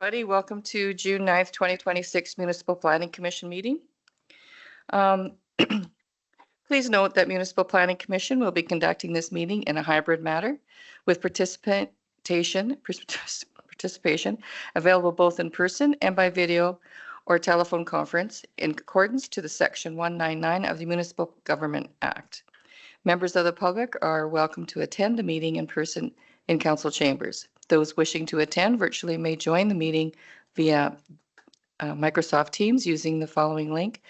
Everybody, welcome to June 9th, 2026 Municipal Planning Commission meeting. Please note that Municipal Planning Commission will be conducting this meeting in a hybrid manner with participation available both in person and by video or telephone conference in accordance to the Section 199 of the Municipal Government Act. Members of the public are welcome to attend the meeting in person in council chambers. Those wishing to attend virtually may join the meeting via Microsoft Teams using the following link.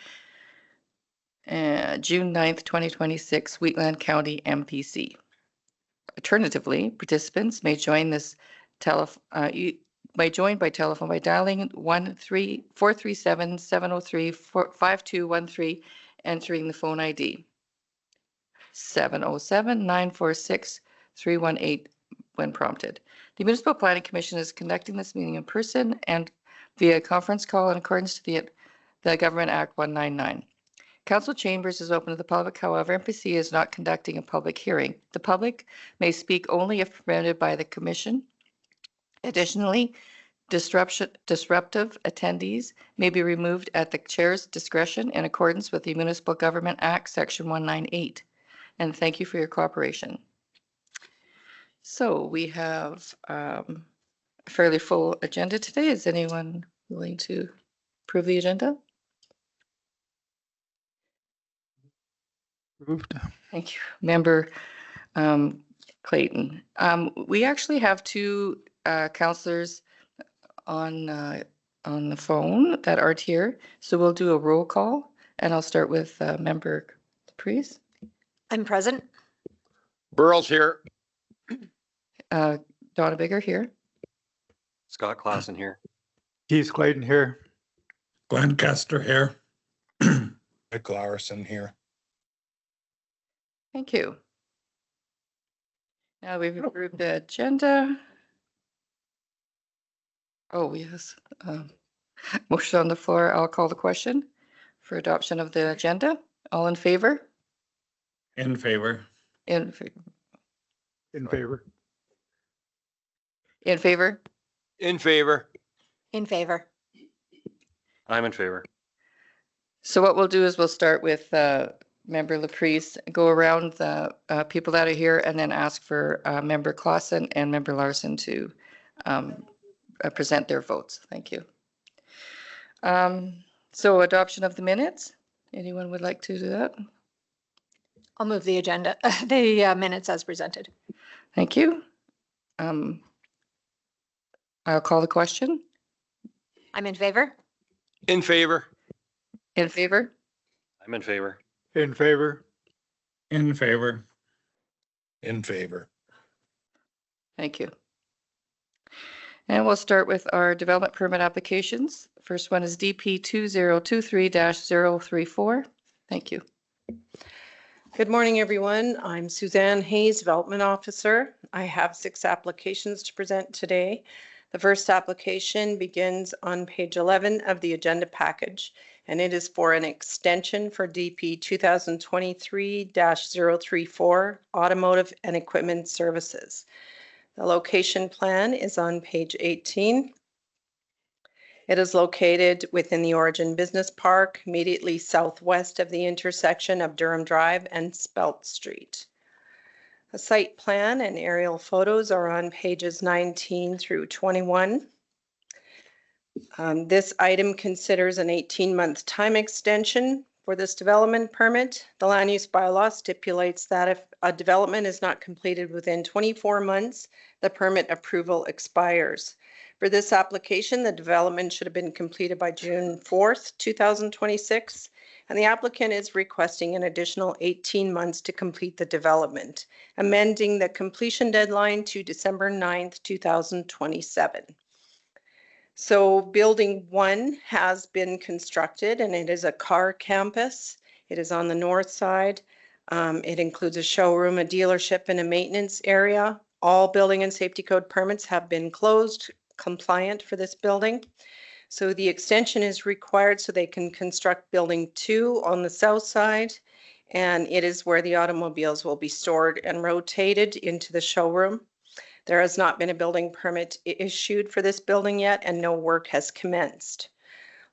June 9th, 2026, Wheatland County MPC. Alternatively, participants may join this by telephone by dialing 437-703-5213, entering the phone ID 707-946-318 when prompted. The Municipal Planning Commission is conducting this meeting in person and via conference call in accordance to the Government Act 199. Council chambers is open to the public. However, MPC is not conducting a public hearing. The public may speak only if permitted by the Commission. Additionally, disruptive attendees may be removed at the chair's discretion in accordance with the Municipal Government Act, Section 198. And thank you for your cooperation. So we have a fairly full agenda today. Is anyone willing to approve the agenda? Approved. Thank you. Member Clayton. We actually have two councillors on the phone that aren't here. So we'll do a roll call and I'll start with Member Laprise. I'm present. Burrell's here. Donna Bigger here. Scott Klassen here. Keith Clayton here. Glenn Kester here. Rick Larson here. Thank you. Now we've approved the agenda. Oh, yes. Motion on the floor. I'll call the question for adoption of the agenda. All in favor? In favor. In favor. In favor. In favor? In favor. In favor. I'm in favor. So what we'll do is we'll start with Member Laprise, go around the people that are here and then ask for Member Klassen and Member Larson to present their votes. Thank you. So adoption of the minutes. Anyone would like to do that? I'll move the agenda, the minutes as presented. Thank you. I'll call the question. I'm in favor. In favor. In favor? I'm in favor. In favor. In favor. In favor. Thank you. And we'll start with our development permit applications. First one is DP 2023-034. Thank you. Good morning, everyone. I'm Suzanne Hayes, Development Officer. I have 6 applications to present today. The first application begins on page 11 of the agenda package, and it is for an extension for DP 2023-034 Automotive and Equipment Services. The location plan is on page 18. It is located within the Origin Business Park, immediately southwest of the intersection of Durham Drive and Spelt Street. A site plan and aerial photos are on pages 19 through 21. This item considers an 18-month time extension for this development permit. The land use bylaw stipulates that if a development is not completed within 24 months, the permit approval expires. For this application, the development should have been completed by June 4th, 2026, and the applicant is requesting an additional 18 months to complete the development, amending the completion deadline to December 9th, 2027. So building 1 has been constructed and it is a car campus. It is on the north side. It includes a showroom, a dealership, and a maintenance area. All building and safety code permits have been closed, compliant for this building. So the extension is required so they can construct building 2 on the south side, and it is where the automobiles will be stored and rotated into the showroom. There has not been a building permit issued for this building yet, and no work has commenced.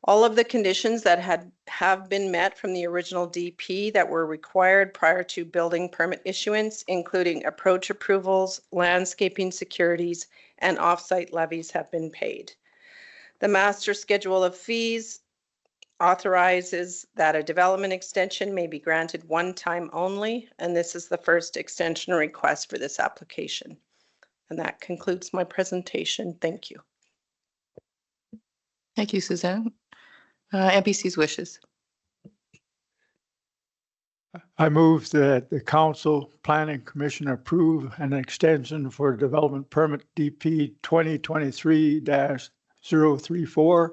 All of the conditions that have been met from the original DP that were required prior to building permit issuance, including approach approvals, landscaping securities, and offsite levies, have been paid. The master schedule of fees authorizes that a development extension may be granted one time only, and this is the first extension request for this application. And that concludes my presentation. Thank you. Thank you, Suzanne. MPC's wishes. I move that the Council Planning Commission approve an extension for development permit DP 2023-034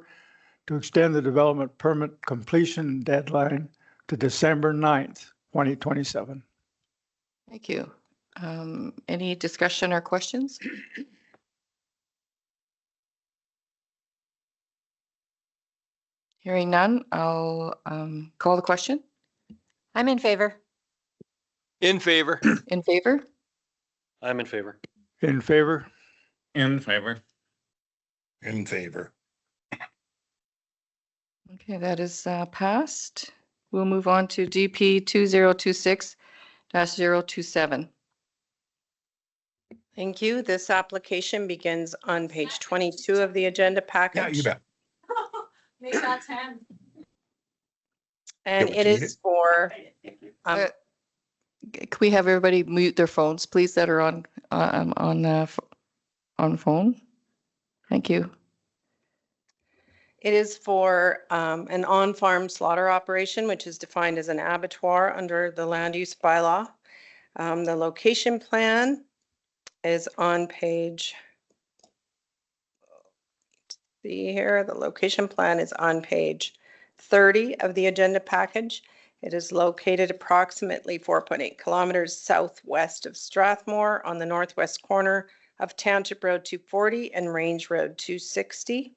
to extend the development permit completion deadline to December 9th, 2027. Thank you. Any discussion or questions? Hearing none, I'll call the question. I'm in favor. In favor. In favor? I'm in favor. In favor? In favor. In favor. Okay, that is passed. We'll move on to DP 2026-027. Thank you. This application begins on page 22 of the agenda package. Yeah, you bet. Make that 10. And Yeah, it we need is for, Can we have everybody mute their phones, please, that are on phone? Thank you. it is for an on-farm slaughter operation, which is defined as an abattoir under the land use bylaw. The location plan is on page, see here, the location plan is on page 30 of the agenda package. It is located approximately 4.8 kilometers southwest of Strathmore on the northwest corner of Township Road 240 and Range Road 260.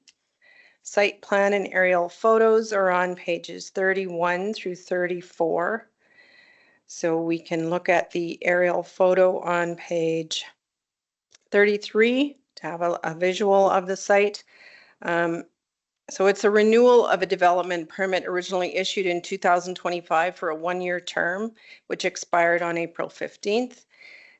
Site plan and aerial photos are on pages 31 through 34. So we can look at the aerial photo on page 33 to have a visual of the site. So it's a renewal of a development permit originally issued in 2025 for a one-year term, which expired on April 15th.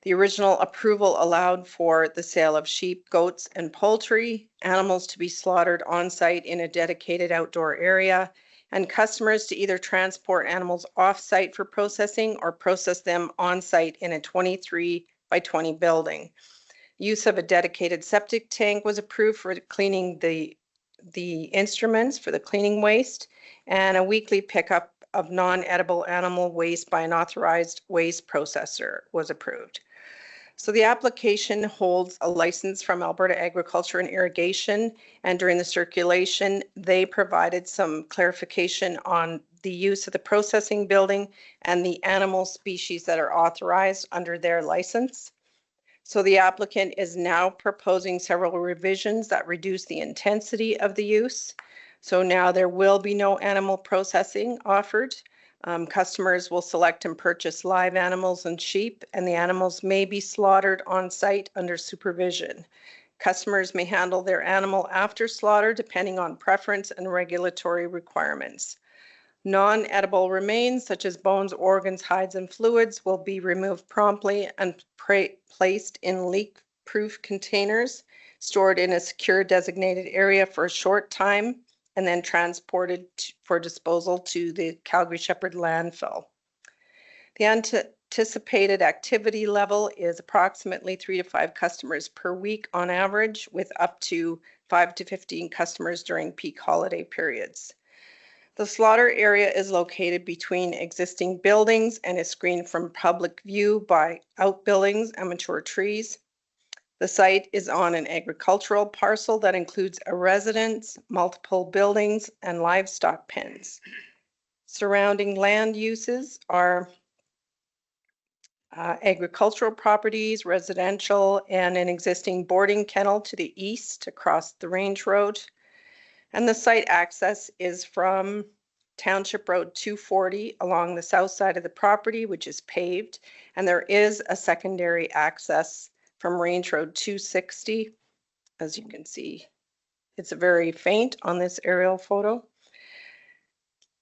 The original approval allowed for the sale of sheep, goats, and poultry, animals to be slaughtered on site in a dedicated outdoor area, and customers to either transport animals off site for processing or process them on site in a 23 by 20 building. Use of a dedicated septic tank was approved for cleaning the instruments for the cleaning waste, and a weekly pickup of non-edible animal waste by an authorized waste processor was approved. So the application holds a license from Alberta Agriculture and Irrigation, and during the circulation, they provided some clarification on the use of the processing building and the animal species that are authorized under their license. So the applicant is now proposing several revisions that reduce the intensity of the use. So now there will be no animal processing offered. Customers will select and purchase live animals and sheep, and the animals may be slaughtered on site under supervision. Customers may handle their animal after slaughter depending on preference and regulatory requirements. Non-edible remains such as bones, organs, hides, and fluids will be removed promptly and placed in leak-proof containers, stored in a secure designated area for a short time, and then transported for disposal to the Calgary Shepherd landfill. The anticipated activity level is approximately 3 to 5 customers per week on average, with up to 5 to 15 customers during peak holiday periods. The slaughter area is located between existing buildings and is screened from public view by outbuildings and mature trees. The site is on an agricultural parcel that includes a residence, multiple buildings, and livestock pens. Surrounding land uses are agricultural properties, residential, and an existing boarding kennel to the east across the Range Road. And the site access is from Township Road 240 along the south side of the property, which is paved, and there is a secondary access from Range Road 260. As you can see, it's very faint on this aerial photo.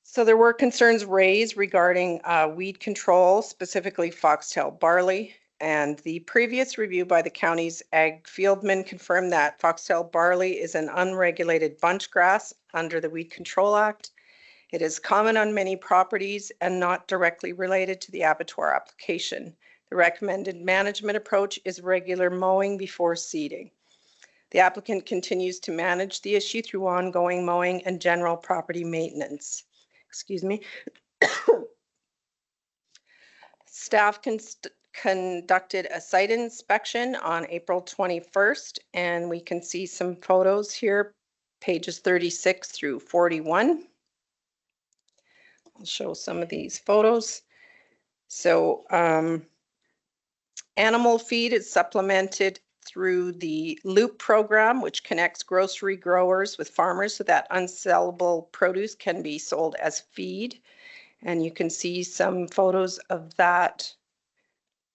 So there were concerns raised regarding weed control, specifically foxtail barley. And the previous review by the county's ag fieldman confirmed that foxtail barley is an unregulated bunch grass under the Weed Control Act. It is common on many properties and not directly related to the abattoir application. The recommended management approach is regular mowing before seeding. The applicant continues to manage the issue through ongoing mowing and general property maintenance. Excuse me. Staff conducted a site inspection on April 21st, and we can see some photos here, pages 36 through 41. I'll show some of these photos. So animal feed is supplemented through the Loop program, which connects grocery growers with farmers so that unsellable produce can be sold as feed. And you can see some photos of that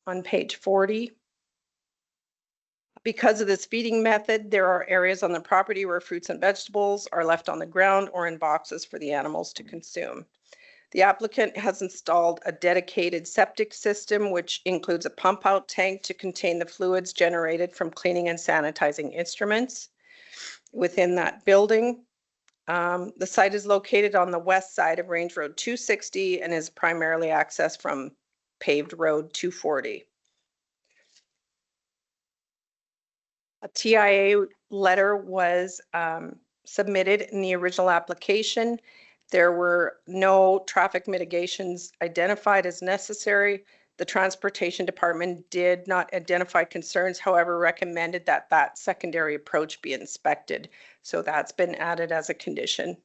on page 40. Because of this feeding method, there are areas on the property where fruits and vegetables are left on the ground or in boxes for the animals to consume. The applicant has installed a dedicated septic system, which includes a pump out tank to contain the fluids generated from cleaning and sanitizing instruments within that building. The site is located on the west side of Range Road 260 and is primarily accessed from paved road 240. A TIA letter was submitted in the original application. There were no traffic mitigations identified as necessary. The Transportation Department did not identify concerns, however, recommended that that secondary approach be inspected. So that's been added as a condition.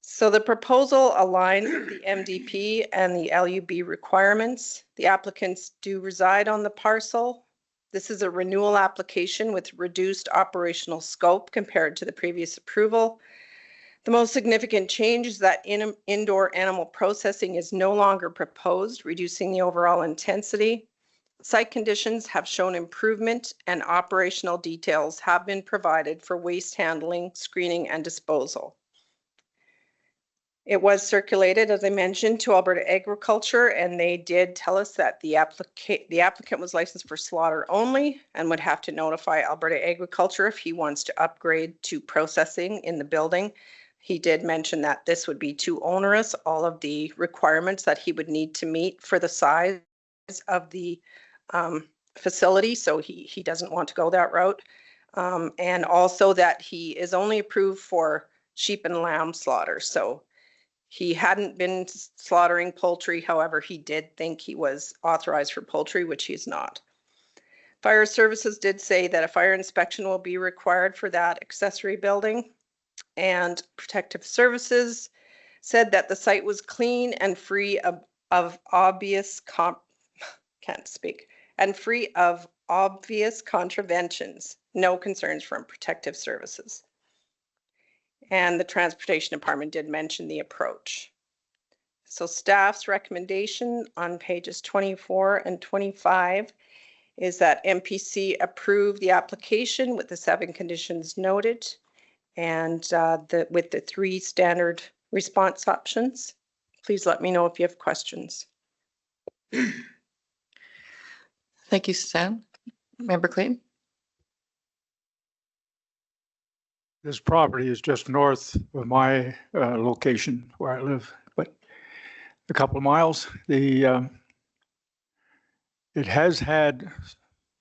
So the proposal aligns with the MDP and the LUB requirements. The applicants do reside on the parcel. This is a renewal application with reduced operational scope compared to the previous approval. The most significant change is that indoor animal processing is no longer proposed, reducing the overall intensity. Site conditions have shown improvement and operational details have been provided for waste handling, screening, and disposal. It was circulated, as I mentioned, to Alberta Agriculture, and they did tell us that the applicant was licensed for slaughter only and would have to notify Alberta Agriculture if he wants to upgrade to processing in the building. He did mention that this would be too onerous, all of the requirements that he would need to meet for the size of the facility, so he doesn't want to go that route. And also that he is only approved for sheep and lamb slaughter, so he hadn't been slaughtering poultry. However, he did think he was authorized for poultry, which he's not. Fire Services did say that a fire inspection will be required for that accessory building. And Protective Services said that the site was clean and free of obvious contraventions. No concerns from Protective Services. And the Transportation Department did mention the approach. So staff's recommendation on pages 24 and 25 is that MPC approve the application with the 7 conditions noted and with the 3 standard response options. Please let me know if you have questions. Thank you, Suzanne. Member Clayton? This property is just north of my location where I live, but a couple of miles. It has had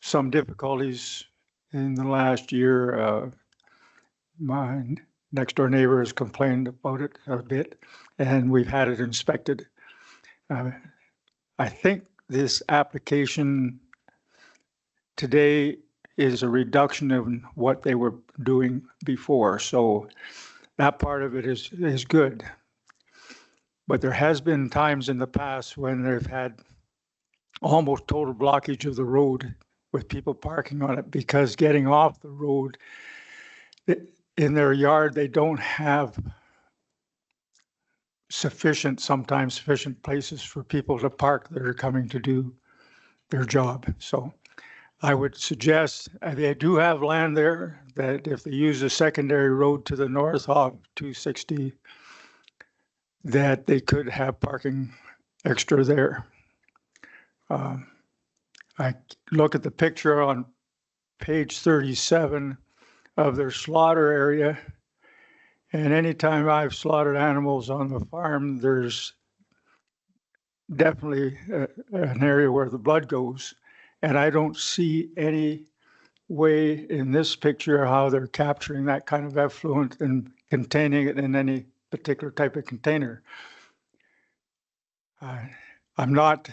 some difficulties in the last year. My next door neighbor has complained about it a bit, and we've had it inspected. I think this application today is a reduction of what they were doing before. So that part of it is good. But there has been times in the past when they've had almost total blockage of the road with people parking on it because getting off the road in their yard, they don't have sometimes sufficient places for people to park that are coming to do their job. So I would suggest, they do have land there, that if they use a secondary road to the north of 260, that they could have parking extra there. I look at the picture on page 37 of their slaughter area, and anytime I've slaughtered animals on the farm, there's definitely an area where the blood goes. And I don't see any way in this picture how they're capturing that kind of effluent and containing it in any particular type of container. I'm not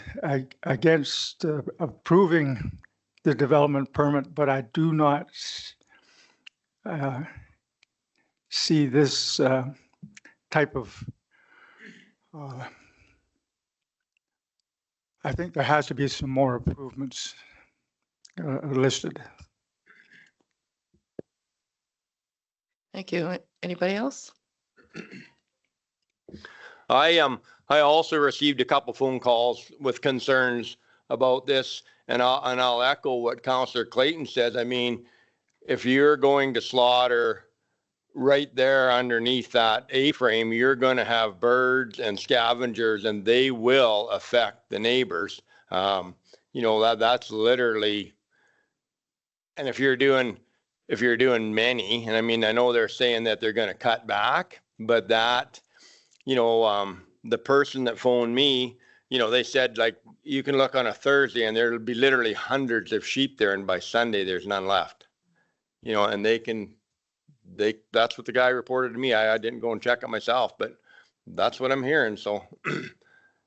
against approving the development permit, but I do not see this type of, I think there has to be some more improvements listed. Thank you. Anybody else? I also received a couple phone calls with concerns about this, and I'll echo what Councillor Clayton says. I mean, if you're going to slaughter right there underneath that A-frame, you're going to have birds and scavengers, and they will affect the neighbors. You know, that's literally, and if you're doing many, and I mean, I know they're saying that they're going to cut back, but that, you know, the person that phoned me, you know, they said, like, you can look on a Thursday and there'll be literally hundreds of sheep there, and by Sunday there's none left. You know, and that's what the guy reported to me. I didn't go and check it myself, but that's what I'm hearing. So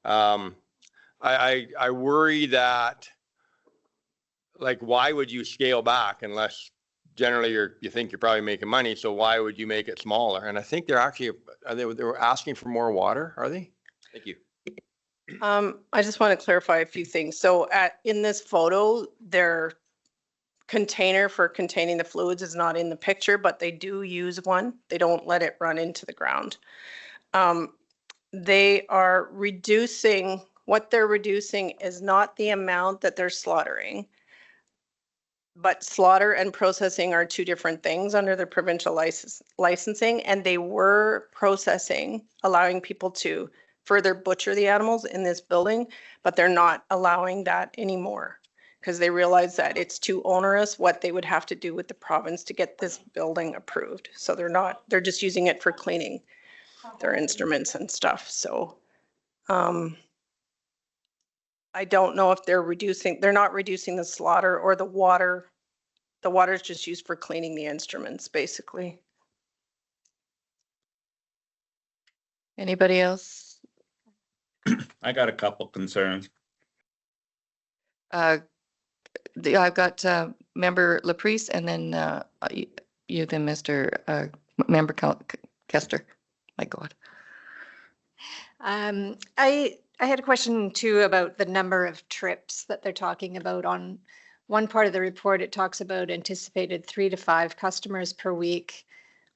I worry that, like, why would you scale back unless generally you think you're probably making money? So why would you make it smaller? And I think they're actually, they were asking for more water, are they? Thank you. I just want to clarify a few things. So in this photo, their container for containing the fluids is not in the picture, but they do use one. They don't let it run into the ground. They are reducing, what they're reducing is not the amount that they're slaughtering, but slaughter and processing are two different things under the provincial licensing, and they were processing, allowing people to further butcher the animals in this building, but they're not allowing that anymore because they realize that it's too onerous what they would have to do with the province to get this building approved. So they're just using it for cleaning their instruments and stuff. So I don't know if they're not reducing the slaughter or the water. The water is just used for cleaning the instruments, basically. Anybody else? I got a couple concerns. I've got Member LaPrice, and then you, then Mr. Member Kester. My God. I had a question too about the number of trips that they're talking about. On one part of the report, it talks about anticipated 3 to 5 customers per week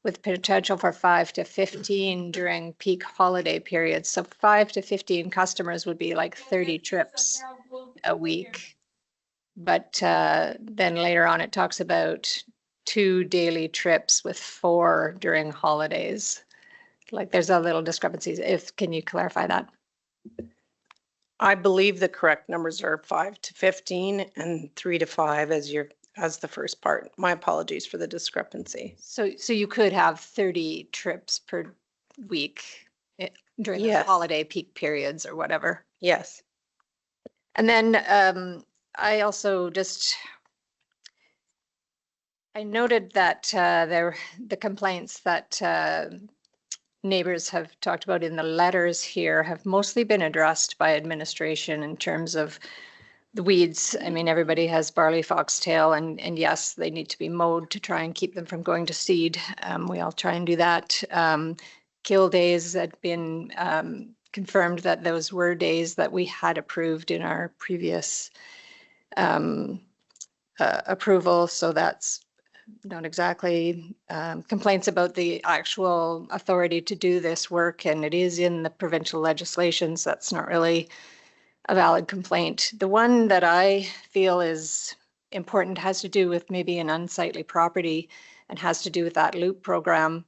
with potential for 5 to 15 during peak holiday periods. So 5 to 15 customers would be like 30 trips a week. But then later on, it talks about 2 daily trips with 4 during holidays. Like there's a little discrepancies. Can you clarify that? I believe the correct numbers are 5 to 15 and 3 to 5 as the first part. My apologies for the discrepancy. So you could have 30 trips per week during the Yes. holiday peak periods or whatever. Yes. And then I also I noted that the complaints that neighbors have talked about in the letters here have mostly been addressed by administration in terms of the weeds. I mean, everybody has barley foxtail, and yes, they need to be mowed to try and keep them from going to seed. We all try and do that. Kill days had been confirmed that those were days that we had approved in our previous approval. So that's not exactly complaints about the actual authority to do this work, and it is in the provincial legislations. That's not really a valid complaint. The one that I feel is important, has to do with maybe an unsightly property and has to do with that loop program.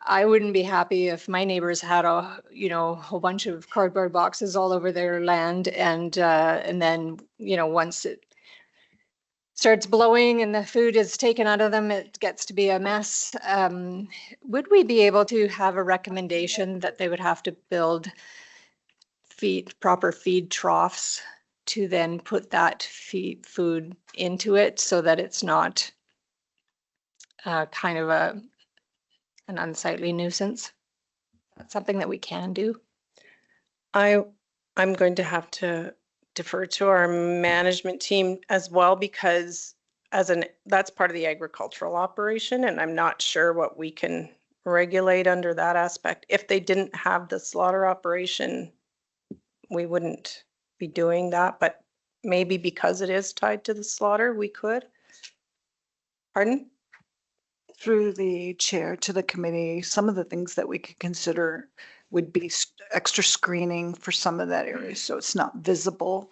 I wouldn't be happy if my neighbors had a, a whole bunch of cardboard boxes all over their land and then, once it starts blowing and the food is taken out of them, it gets to be a mess. Would we be able to have a recommendation that they would have to build proper feed troughs to then put that food into it so that it's not kind of an unsightly nuisance? That's something that we can do. I'm going to have to defer to our management team as well, because that's part of the agricultural operation, and I'm not sure what we can regulate under that aspect. If they didn't have the slaughter operation, we wouldn't be doing that, but maybe because it is tied to the slaughter, we could. Pardon? Through the chair to the committee, some of the things that we could consider would be extra screening for some of that area, so it's not visible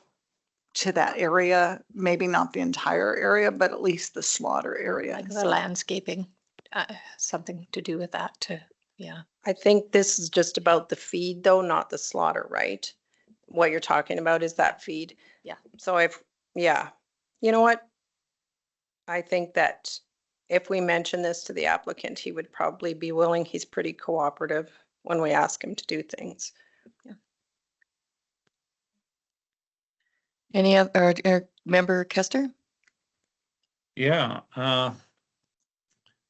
to that area, maybe not the entire area, but at least the slaughter area. Like the landscaping, something to do with that too. Yeah. I think this is just about the feed though, not the slaughter, right? What you're talking about is that feed. Yeah. So yeah, you know what? I think that if we mention this to the applicant, he would probably be willing. He's pretty cooperative when we ask him to do things. Yeah. Any other member Kester? Yeah,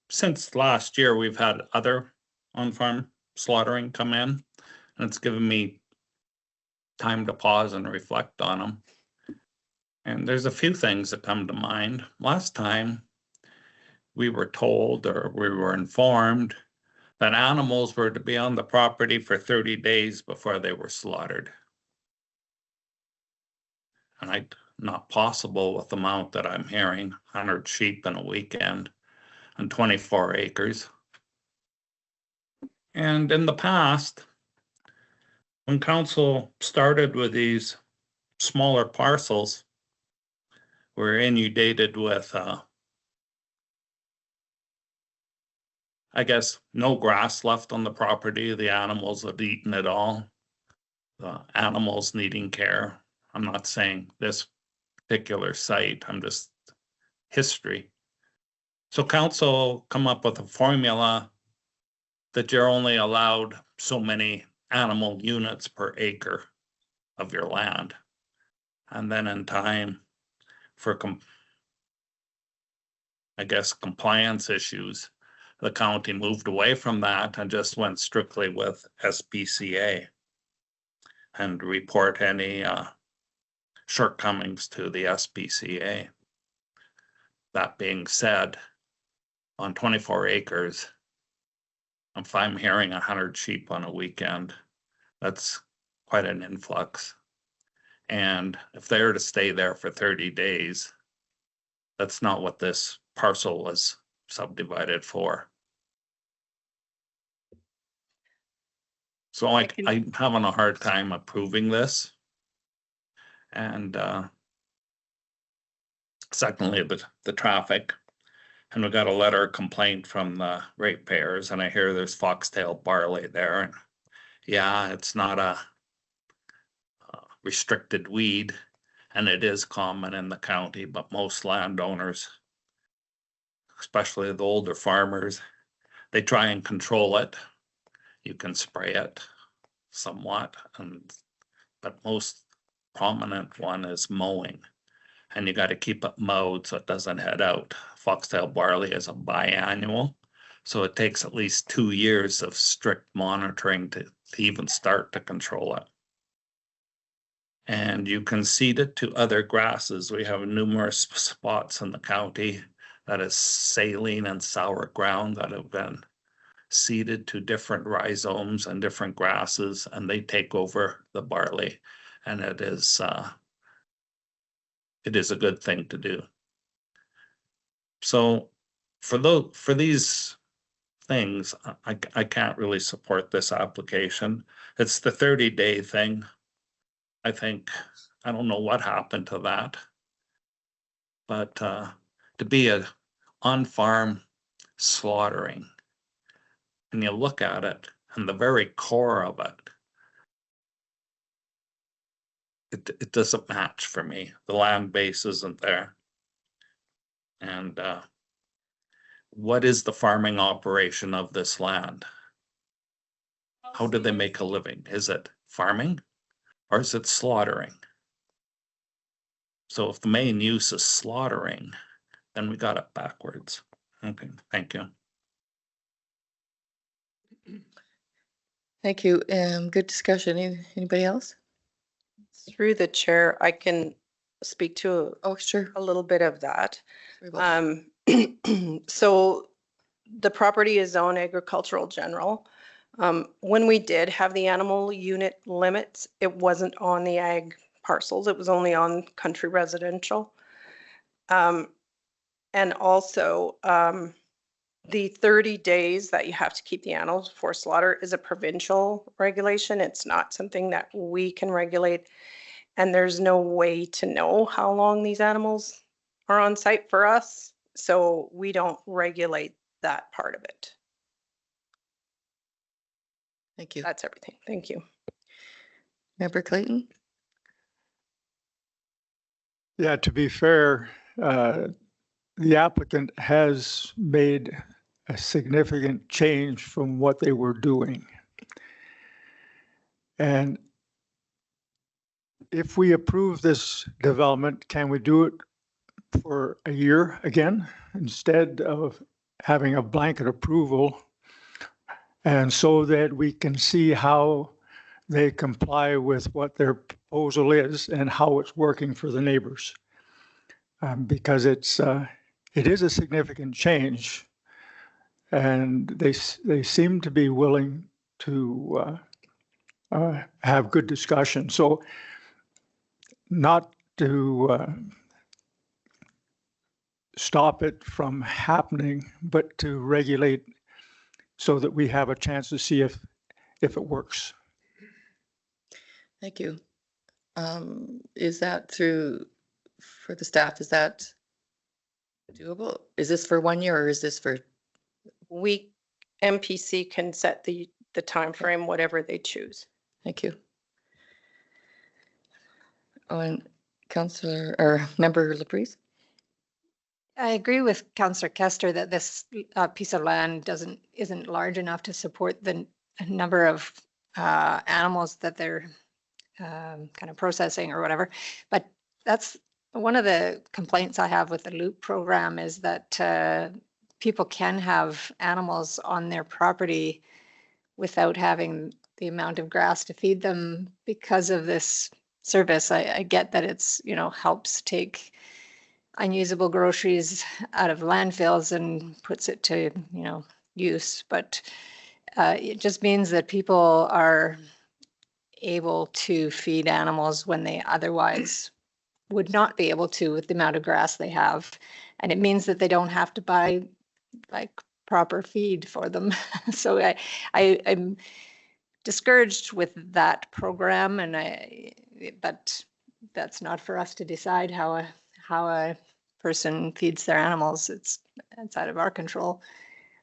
since last year, we've had other on-farm slaughtering come in, and it's given me time to pause and reflect on them. And there's a few things that come to mind. Last time, we were told or we were informed that animals were to be on the property for 30 days before they were slaughtered. And not possible with the amount that I'm hearing, 100 sheep in a weekend and 24 acres. And in the past, when council started with these smaller parcels, we're inundated with, I guess, no grass left on the property. The animals had eaten it all. The animals needing care. I'm not saying this particular site, I'm just history. So council come up with a formula that you're only allowed so many animal units per acre of your land. And then in time for, I guess, compliance issues, the county moved away from that and just went strictly with SPCA and report any shortcomings to the SPCA. That being said, on 24 acres, if I'm hearing 100 sheep on a weekend, that's quite an influx. And if they were to stay there for 30 days, that's not what this parcel was subdivided for. So I'm having a hard time approving this. And secondly, the traffic. And we got a letter of complaint from the ratepayers, and I hear there's foxtail barley there. And yeah, it's not a restricted weed, and it is common in the county, but most landowners, especially the older farmers, they try and control it. You can spray it somewhat, but most prominent one is mowing. And you got to keep it mowed so it doesn't head out. Foxtail barley is a biannual, so it takes at least 2 years of strict monitoring to even start to control it. And you can seed it to other grasses. We have numerous spots in the county that is saline and sour ground that have been seeded to different rhizomes and different grasses, and they take over the barley. And it is a good thing to do. So for these things, I can't really support this application. It's the 30-day thing. I don't know what happened to that. But to be a on-farm slaughtering, and you look at it and the very core of it, it doesn't match for me. The land base isn't there. And what is the farming operation of this land? How do they make a living? Is it farming or is it slaughtering? So if the main use is slaughtering, then we got it backwards. Okay, thank you. Thank you. Good discussion. Anybody else? Through the chair, I can speak to Oh, sure. a little bit of that. Sorry about So the property is zoned agricultural general. When we did have the animal unit limits, it wasn't on the ag parcels. It was only on country residential. And also, the 30 days that you have to keep the animals before slaughter is a provincial regulation. It's not something that we can regulate. And there's no way to know how long these animals are on site for us. So we don't regulate that part of it. Thank you. That's everything. Thank you. Member Clayton? Yeah, to be fair, the applicant has made a significant change from what they were doing. And if we approve this development, can we do it for a year again instead of having a blanket approval? And so that we can see how they comply with what their proposal is and how it's working for the neighbors. Because it is a significant change, and they seem to be willing to have good discussion. So not to stop it from happening, but to regulate so that we have a chance to see if it works. Thank you. Is that for the staff, is that doable? Is this for 1 year or is this for? We, MPC can set the time frame, whatever they choose. Thank you. Oh, and Councillor or Member LaPrise? I agree with Councillor Kester that this piece of land isn't large enough to support the number of animals that they're kind of processing or whatever. But that's one of the complaints I have with the Loop program is that people can have animals on their property without having the amount of grass to feed them because of this service. I get that it's, helps take unusable groceries out of landfills and puts it to, use. But it just means that people are able to feed animals when they otherwise would not be able to with the amount of grass they have. And it means that they don't have to buy like proper feed for them. So I'm discouraged with that program, but that's not for us to decide how a person feeds their animals. It's outside of our control.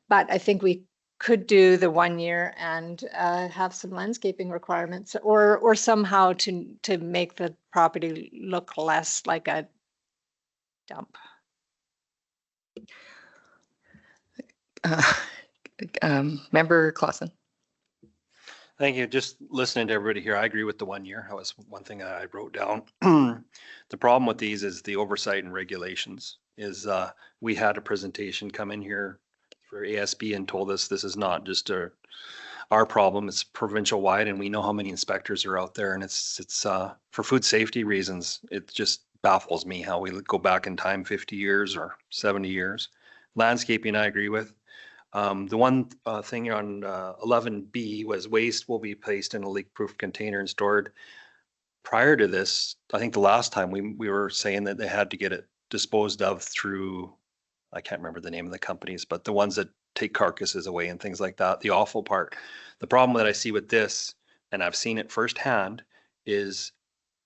But I think we could do the 1 year and have some landscaping requirements or somehow to make the property look less like a dump. Member Clausen. Thank you. Just listening to everybody here, I agree with the 1 year. That was one thing I wrote down. The problem with these is the oversight and regulations is we had a presentation come in here for ASB and told us this is not just our problem, it's provincial wide, and we know how many inspectors are out there, and it's for food safety reasons. It just baffles me how we go back in time 50 years or 70 years. Landscaping, I agree with. The one thing on 11B was waste will be placed in a leak-proof container and stored. Prior to this, I think the last time we were saying that they had to get it disposed of through, I can't remember the name of the companies, but the ones that take carcasses away and things like that, the awful part. The problem that I see with this, and I've seen it firsthand, is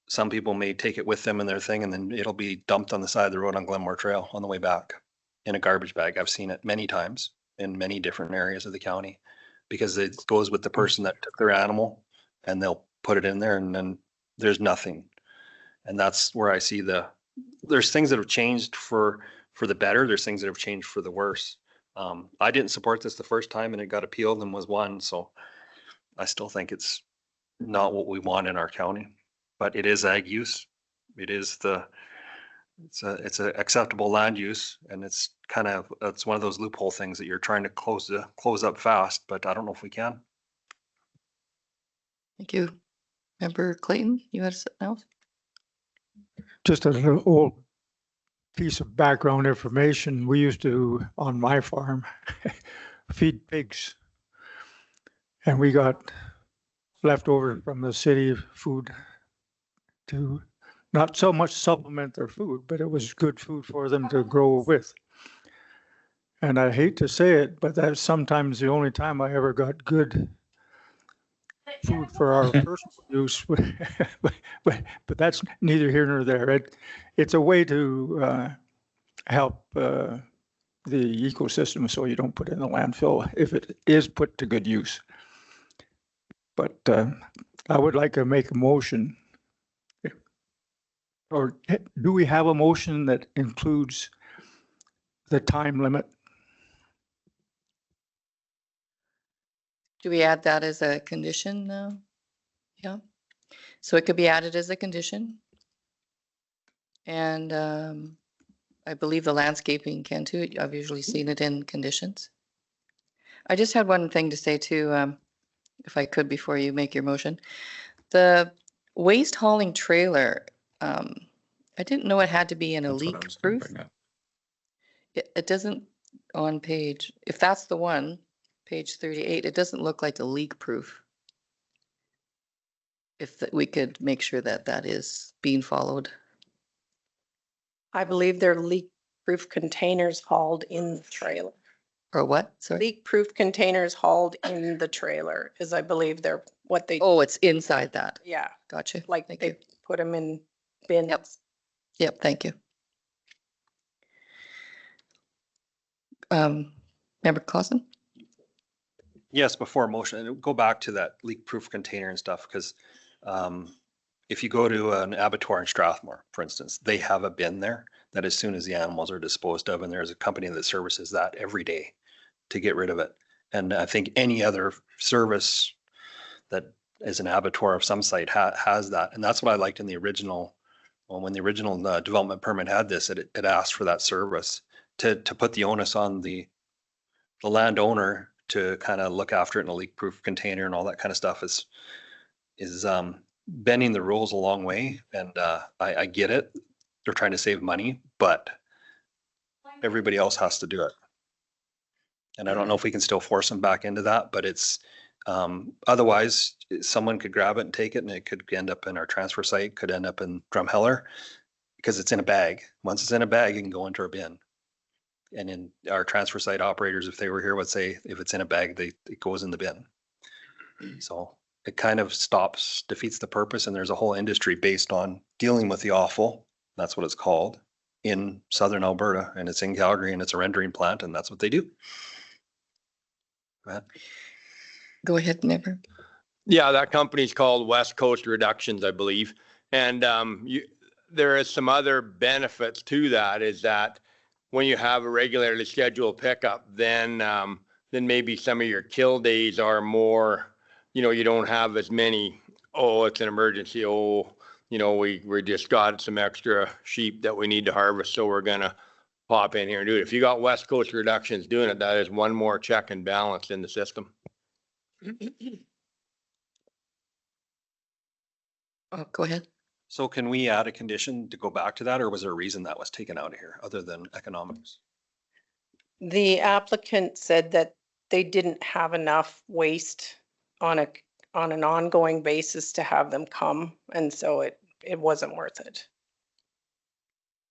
some people may take it with them in their thing and then it'll be dumped on the side of the road on Glenmore Trail on the way back in a garbage bag. I've seen it many times in many different areas of the county because it goes with the person that took their animal and they'll put it in there and then there's nothing. And that's where I see there's things that have changed for the better. There's things that have changed for the worse. I didn't support this the first time and it got appealed and was won. So I still think it's not what we want in our county, but it is ag use. It is it's a acceptable land use, and it's one of those loophole things that you're trying to close up fast, but I don't know if we can. Thank you. Member Clayton, you had something else? Just a little old piece of background information. We used to, on my farm, feed pigs. And we got leftover from the city food to not so much supplement their food, but it was good food for them to grow with. And I hate to say it, but that's sometimes the only time I ever got good food for our personal use. But that's neither here nor there. It's a way to help the ecosystem so you don't put it in the landfill if it is put to good use. But I would like to make a motion. Or do we have a motion that includes the time limit? Do we add that as a condition now? Yeah. So it could be added as a condition. And I believe the landscaping can too. I've usually seen it in conditions. I just had one thing to say too, if I could, before you make your motion. The waste hauling trailer, I didn't know it had to be in a That's what I leak was gonna proof. bring up. It doesn't on page, if that's the one, page 38, it doesn't look like a leak proof. If we could make sure that that is being followed. I believe they're leak-proof containers hauled in the trailer. Or what? Sorry. Leak-proof containers hauled in the trailer is, I believe, they're what they, Oh, it's inside that. yeah, Gotcha. like Thank they you. put them in bins. Yep. Yep, thank you. Member Clausen? Yes, before motion, and go back to that leak-proof container and stuff, because if you go to an abattoir in Strathmore, for instance, they have a bin there that as soon as the animals are disposed of, and there's a company that services that every day to get rid of it. And I think any other service that is an abattoir of some site has that. And that's what I liked in the original, when the original development permit had this, it asked for that service to put the onus on the landowner to kind of look after it in a leak-proof container and all that kind of stuff is bending the rules a long way. And I get it. They're trying to save money, but everybody else has to do it. And I don't know if we can still force them back into that, but it's otherwise someone could grab it and take it and it could end up in our transfer site, could end up in Drumheller because it's in a bag. Once it's in a bag, it can go into our bin. And in our transfer site operators, if they were here, would say if it's in a bag, it goes in the bin. So it kind of defeats the purpose. And there's a whole industry based on dealing with the offal. That's what it's called in Southern Alberta, and it's in Calgary, and it's a rendering plant, and that's what they do. Go ahead. Go ahead, member. Yeah, that company's called West Coast Reductions, I believe. And there is some other benefits to that, is that when you have a regularly scheduled pickup, then maybe some of your kill days are more, you don't have as many, oh, it's an emergency, oh, we just got some extra sheep that we need to harvest, so we're gonna pop in here and do it. If you got West Coast Reductions doing it, that is one more check and balance in the system. Oh, go ahead. So can we add a condition to go back to that, or was there a reason that was taken out of here other than economics? The applicant said that they didn't have enough waste on an ongoing basis to have them come, and so it wasn't worth it.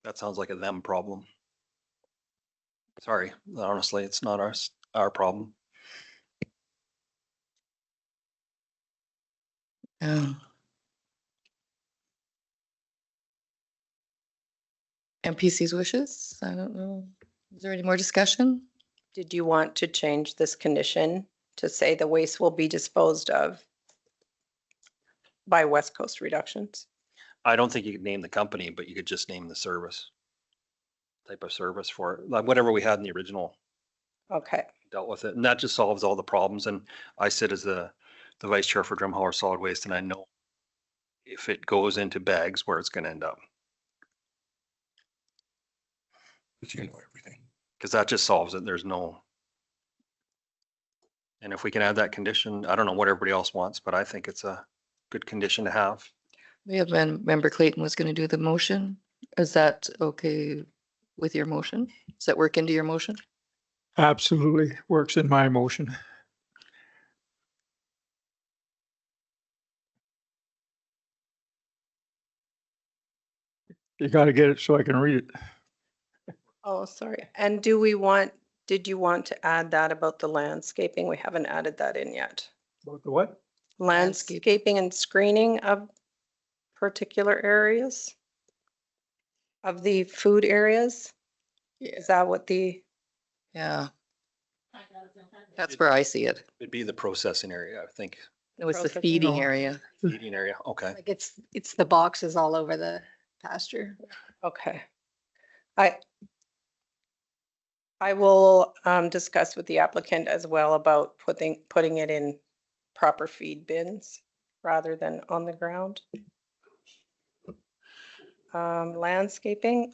That sounds like a them problem. Sorry, honestly, it's not our problem. MPC's wishes. I don't know. Is there any more discussion? Did you want to change this condition to say the waste will be disposed of by West Coast Reductions? I don't think you could name the company, but you could just name the service. Type of service for it, like whatever we had in the original Okay, dealt with it. And that just solves all the problems. And I sit as the vice chair for Drumheller Solid Waste, and I know if it goes into bags where it's gonna end up. But you know everything. Because that just solves it. There's no. And if we can add that condition, I don't know what everybody else wants, but I think it's a good condition to have. We have member Clayton was going to do the motion. Is that okay with your motion? Does that work into your motion? Absolutely works in my motion. You got to get it so I can read it. oh, sorry. And did you want to add that about the landscaping? We haven't added that in yet. About the what? Landscaping and screening of particular areas? Of the food areas? Is that what the, Yeah. That's where I see it. It'd be the processing area, I think. No, it's the Processing. feeding No. area. Feeding area, okay. Like it's the boxes all over the pasture. okay. I will discuss with the applicant as well about putting it in proper feed bins rather than on the ground. Landscaping,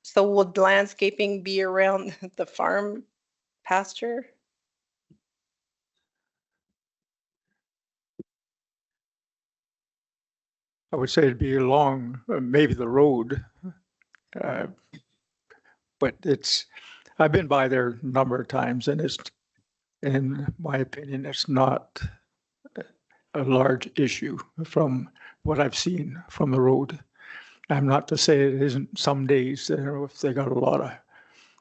so would landscaping be around the farm pasture? I would say it'd be along maybe the road. Uh, But I've been by there a number of times and in my opinion, it's not a large issue from what I've seen from the road. I'm not to say it isn't some days, if they got a lot of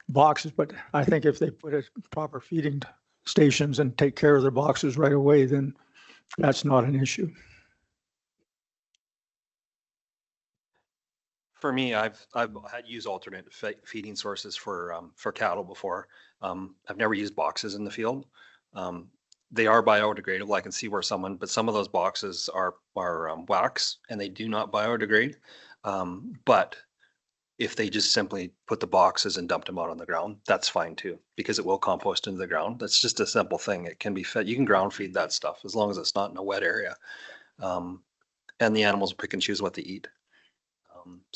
boxes, but I think if they put a proper feeding stations and take care of their boxes right away, then that's not an issue. For me, I've had used alternate feeding sources for cattle before. I've never used boxes in the field. They are biodegradable. I can see where but some of those boxes are wax and they do not biodegrade. But if they just simply put the boxes and dumped them out on the ground, that's fine too, because it will compost into the ground. That's just a simple thing. It can be fed. You can ground feed that stuff as long as it's not in a wet area. And the animals pick and choose what they eat.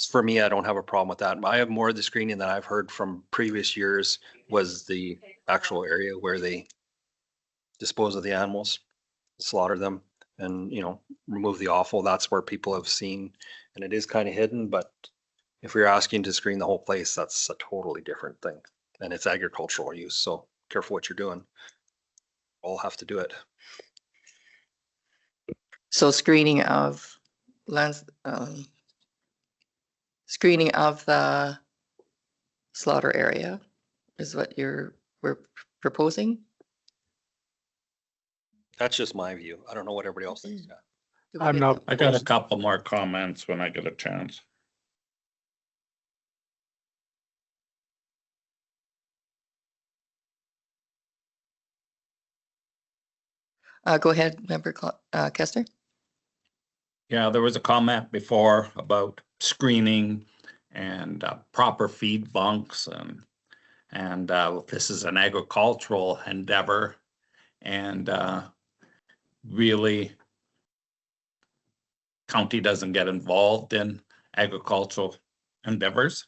For me, I don't have a problem with that. I have more of the screening that I've heard from previous years was the actual area where they dispose of the animals, slaughter them, and, remove the offal. That's where people have seen, and it is kind of hidden, but if you're asking to screen the whole place, that's a totally different thing. And it's agricultural use, so careful what you're doing. All have to do it. So screening of screening of the slaughter area is what we're proposing? That's just my view. I don't know what everybody else thinks. Yeah. I'm not. I got a couple more comments when I get a chance. Go ahead, member Kester. Yeah, there was a comment before about screening and proper feed bunks and this is an agricultural endeavor and really county doesn't get involved in agricultural endeavors.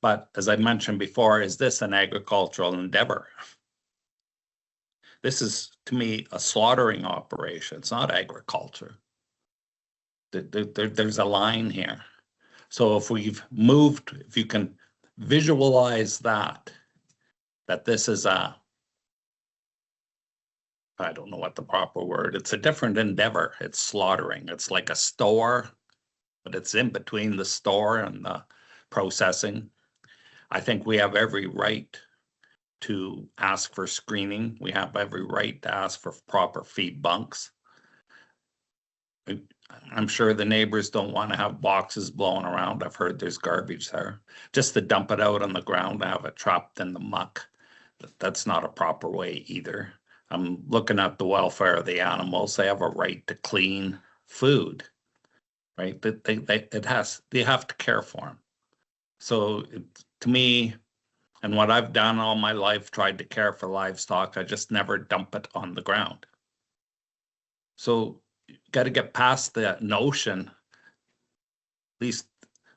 But as I mentioned before, is this an agricultural endeavor? This is, to me, a slaughtering operation. It's not agriculture. There's a line here. So if you can visualize that this is I don't know what the proper word, it's a different endeavor. It's slaughtering. It's like a store, but it's in between the store and the processing. I think we have every right to ask for screening. We have every right to ask for proper feed bunks. I'm sure the neighbors don't want to have boxes blowing around. I've heard there's garbage there. Just to dump it out on the ground and have it trapped in the muck, that's not a proper way either. I'm looking at the welfare of the animals. They have a right to clean food, right? But they have to care for them. So to me, and what I've done all my life, tried to care for livestock, I just never dump it on the ground. So you got to get past that notion, at least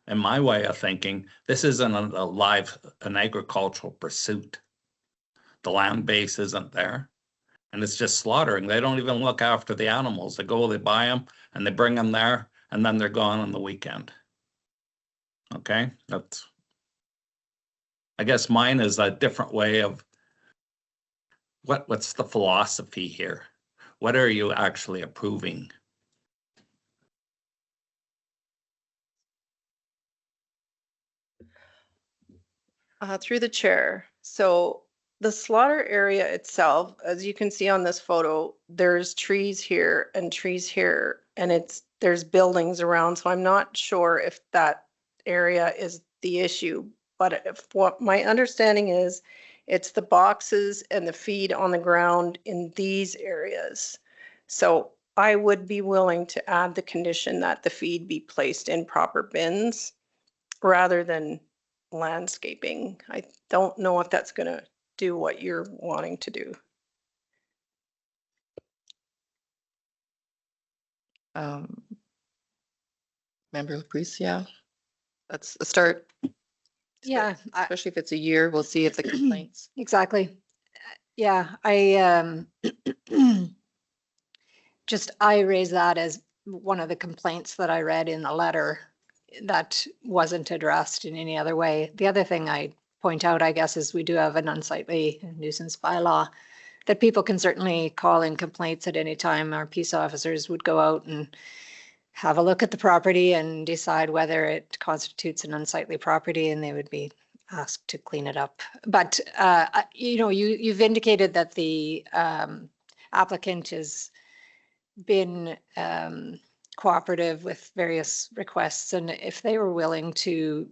in my way of thinking, this isn't an agricultural pursuit. The land base isn't there, and it's just slaughtering. They don't even look after the animals. They go, they buy them, and they bring them there, and then they're gone on the weekend. Okay, I guess mine is a different way of what's the philosophy here? What are you actually approving? Through the chair. So the slaughter area itself, as you can see on this photo, there's trees here and trees here, and there's buildings around. So I'm not sure if that area is the issue, but what my understanding is, it's the boxes and the feed on the ground in these areas. So I would be willing to add the condition that the feed be placed in proper bins rather than landscaping. I don't know if that's going to do what you're wanting to do. Member LaPrice, yeah. That's a start. Yeah, Especially if it's a year, we'll see if the complaints. exactly. Yeah, I I raised that as one of the complaints that I read in the letter that wasn't addressed in any other way. The other thing I point out, I guess, is we do have an unsightly nuisance bylaw that people can certainly call in complaints at any time. Our peace officers would go out and have a look at the property and decide whether it constitutes an unsightly property, and they would be asked to clean it up. But, you've indicated that the applicant has been cooperative with various requests, and if they were willing to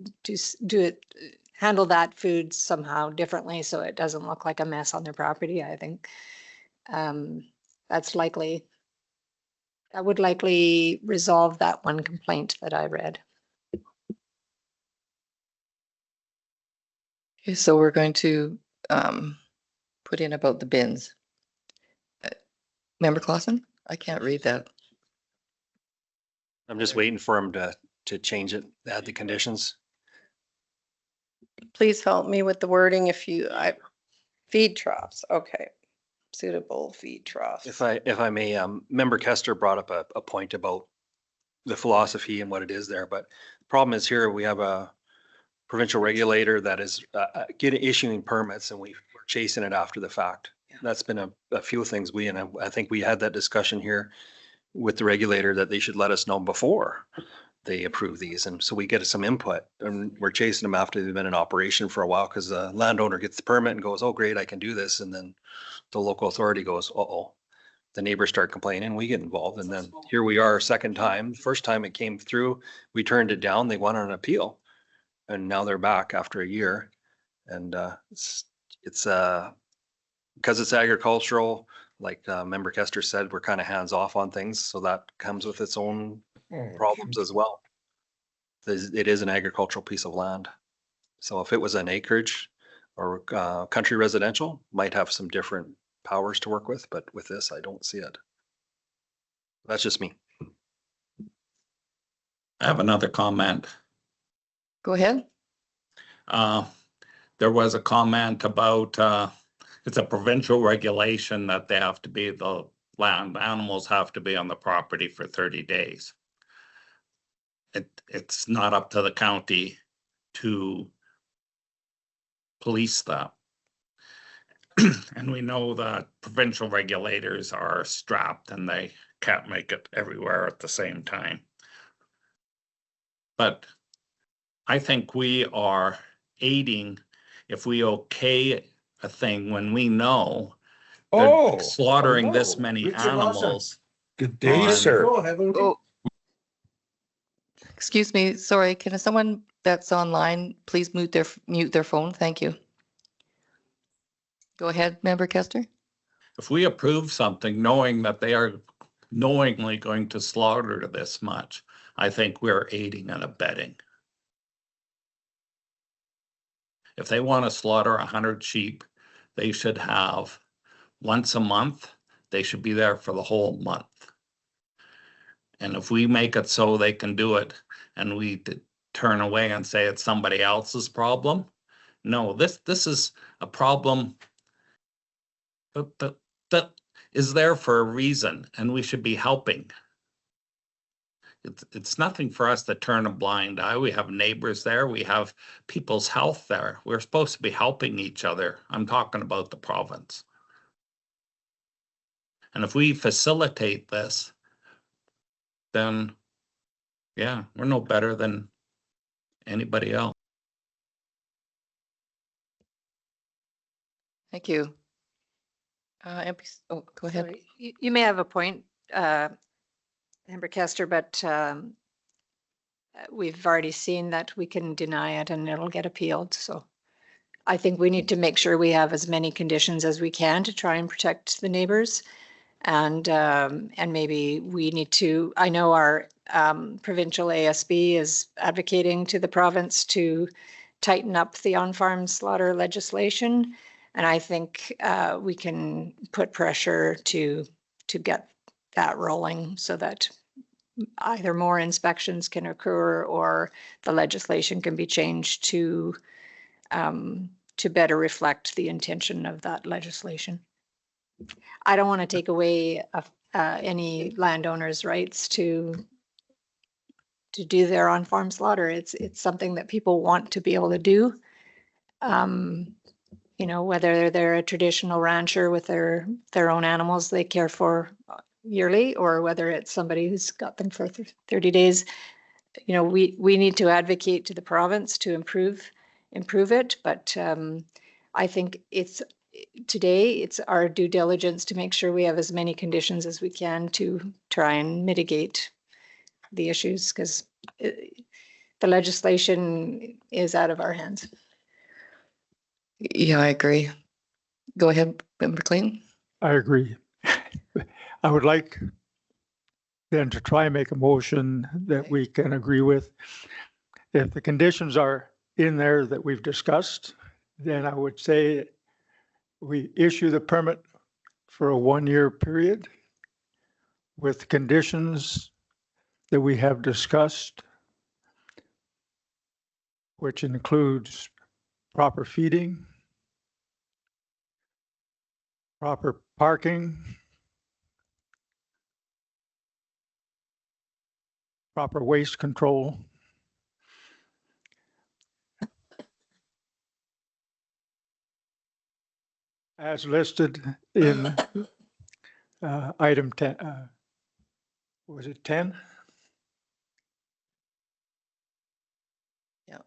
handle that food somehow differently so it doesn't look like a mess on their property, I think that would likely resolve that one complaint that I read. Okay, so we're going to put in about the bins. Member Clausen? I can't read that. I'm just waiting for him to change it, add the conditions. Please help me with the wording feed troughs, okay. Suitable feed troughs. If I may, Member Kester brought up a point about the philosophy and what it is there, but the problem is here we have a provincial regulator that is issuing permits, and we're chasing it after the fact. Yeah. That's been a few things I think we had that discussion here with the regulator that they should let us know before they approve these. And so we get some input, and we're chasing them after they've been in operation for a while, because the landowner gets the permit and goes, oh, great, I can do this. And then the local authority goes, uh-oh. The neighbors start complaining, we get involved. And then here we are, second time. First time it came through, we turned it down. They went on an appeal. And now they're back after a year. And it's because it's agricultural, like Member Kester said, we're kind of hands off on things. So that comes with its own problems as well. It is an agricultural piece of land. So if it was an acreage or country residential, might have some different powers to work with, but with this, I don't see it. That's just me. I have another comment. Go ahead. There was a comment about it's a provincial regulation that the land animals have to be on the property for 30 days. It's not up to the county to police that. And we know that provincial regulators are strapped and they can't make it everywhere at the same time. But I think we are aiding if we okay a thing when we know they're slaughtering this many animals. Good day, sir. Oh, Excuse me, sorry, can someone that's online please mute their phone? Thank you. Go ahead, Member Kester. If we approve something knowing that they are knowingly going to slaughter this much, I think we're aiding and abetting. If they want to slaughter 100 sheep, they should have once a month, they should be there for the whole month. And if we make it so they can do it and we turn away and say it's somebody else's problem, no, this is a problem that is there for a reason, and we should be helping. It's nothing for us to turn a blind eye. We have neighbors there. We have people's health there. We're supposed to be helping each other. I'm talking about the province. And if we facilitate this, then yeah, we're no better than anybody else. Thank you. MPC, oh, go ahead. Sorry, you may have a point, Member Kester, but we've already seen that we can deny it and it'll get appealed. So I think we need to make sure we have as many conditions as we can to try and protect the neighbors. And maybe we need to, I know our provincial ASB is advocating to the province to tighten up the on-farm slaughter legislation. And I think we can put pressure to get that rolling so that either more inspections can occur or the legislation can be changed to better reflect the intention of that legislation. I don't want to take away any landowners' rights to do their on-farm slaughter. It's something that people want to be able to do. You know, whether they're a traditional rancher with their own animals they care for yearly, or whether it's somebody who's got them for 30 days. You know, we need to advocate to the province to improve it. But I think today it's our due diligence to make sure we have as many conditions as we can to try and mitigate the issues, because the legislation is out of our hands. Yeah, I agree. Go ahead, Member Clayton. I agree. I would like then to try and make a motion that we can agree with. If the conditions are in there that we've discussed, then I would say we issue the permit for a 1-year period with conditions that we have discussed, which includes proper feeding, proper parking, proper waste control, as listed in item 10. Was it 10? Yeah.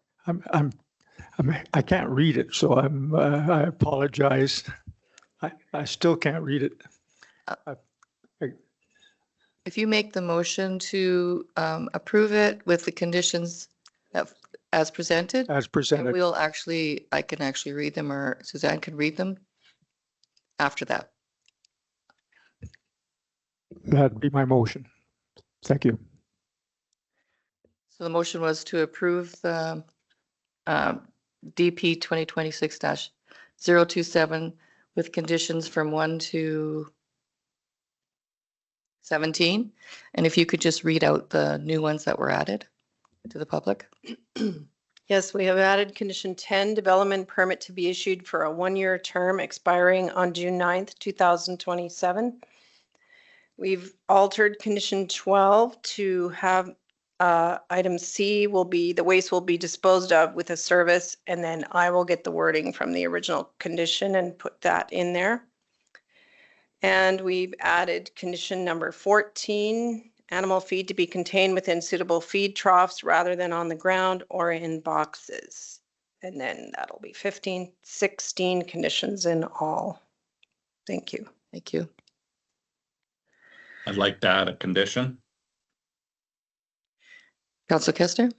I can't read it, so I apologize. I still can't read it. If you make the motion to approve it with the conditions as presented, As and presented. I can actually read them, or Suzanne can read them after that. That'd be my motion. Thank you. So the motion was to approve the DP 2026-027 with conditions from 1 to 17. And if you could just read out the new ones that were added to the public. Yes, we have added condition 10, development permit to be issued for a 1-year term expiring on June 9th, 2027. We've altered condition 12 to have item C will be, the waste will be disposed of with a service, and then I will get the wording from the original condition and put that in there. And we've added condition number 14, animal feed to be contained within suitable feed troughs rather than on the ground or in boxes. And then that'll be 16 conditions in all. Thank you. Thank you. I'd like to add a condition. Council Kester?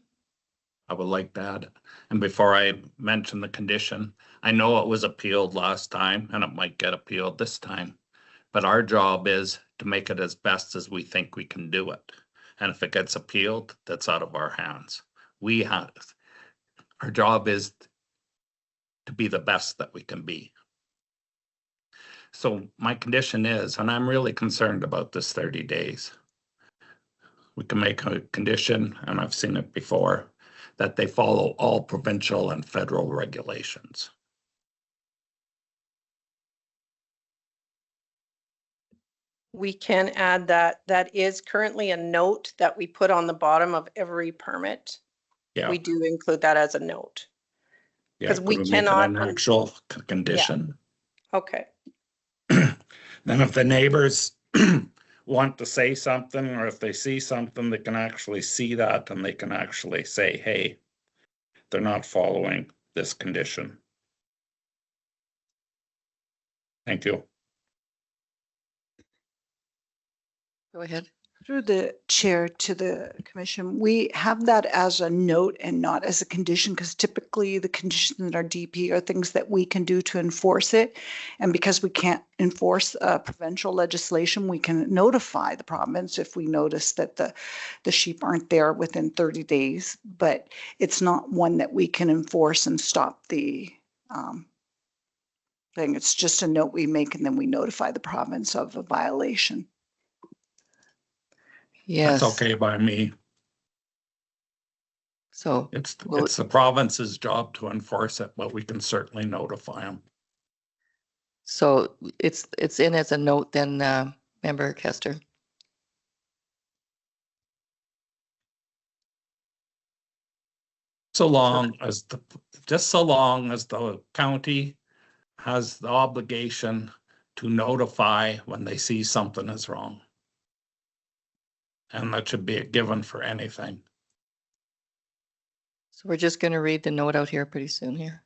I would like to add, and before I mention the condition, I know it was appealed last time and it might get appealed this time. But our job is to make it as best as we think we can do it. And if it gets appealed, that's out of our hands. Our job is to be the best that we can be. So my condition is, and I'm really concerned about this 30 days. We can make a condition, and I've seen it before, that they follow all provincial and federal regulations. We can add that. That is currently a note that we put on the bottom of every permit. Yeah. We do include that as a note. Yeah, 'Cause we could make it cannot an actual condition. Okay. Then if the neighbors want to say something, or if they see something, they can actually see that and they can actually say, hey, they're not following this condition. Thank you. Go ahead. Through the chair to the commission, we have that as a note and not as a condition, because typically the conditions in our DP are things that we can do to enforce it. And because we can't enforce provincial legislation, we can notify the province if we notice that the sheep aren't there within 30 days. But it's not one that we can enforce and stop the thing. It's just a note we make, and then we notify the province of a violation. Yes. That's okay by me. So It's Well- the province's job to enforce it, but we can certainly notify them. So it's in as a note then, Member Kester. So long as the county has the obligation to notify when they see something is wrong. And that should be a given for anything. So we're just going to read the note out here pretty soon here.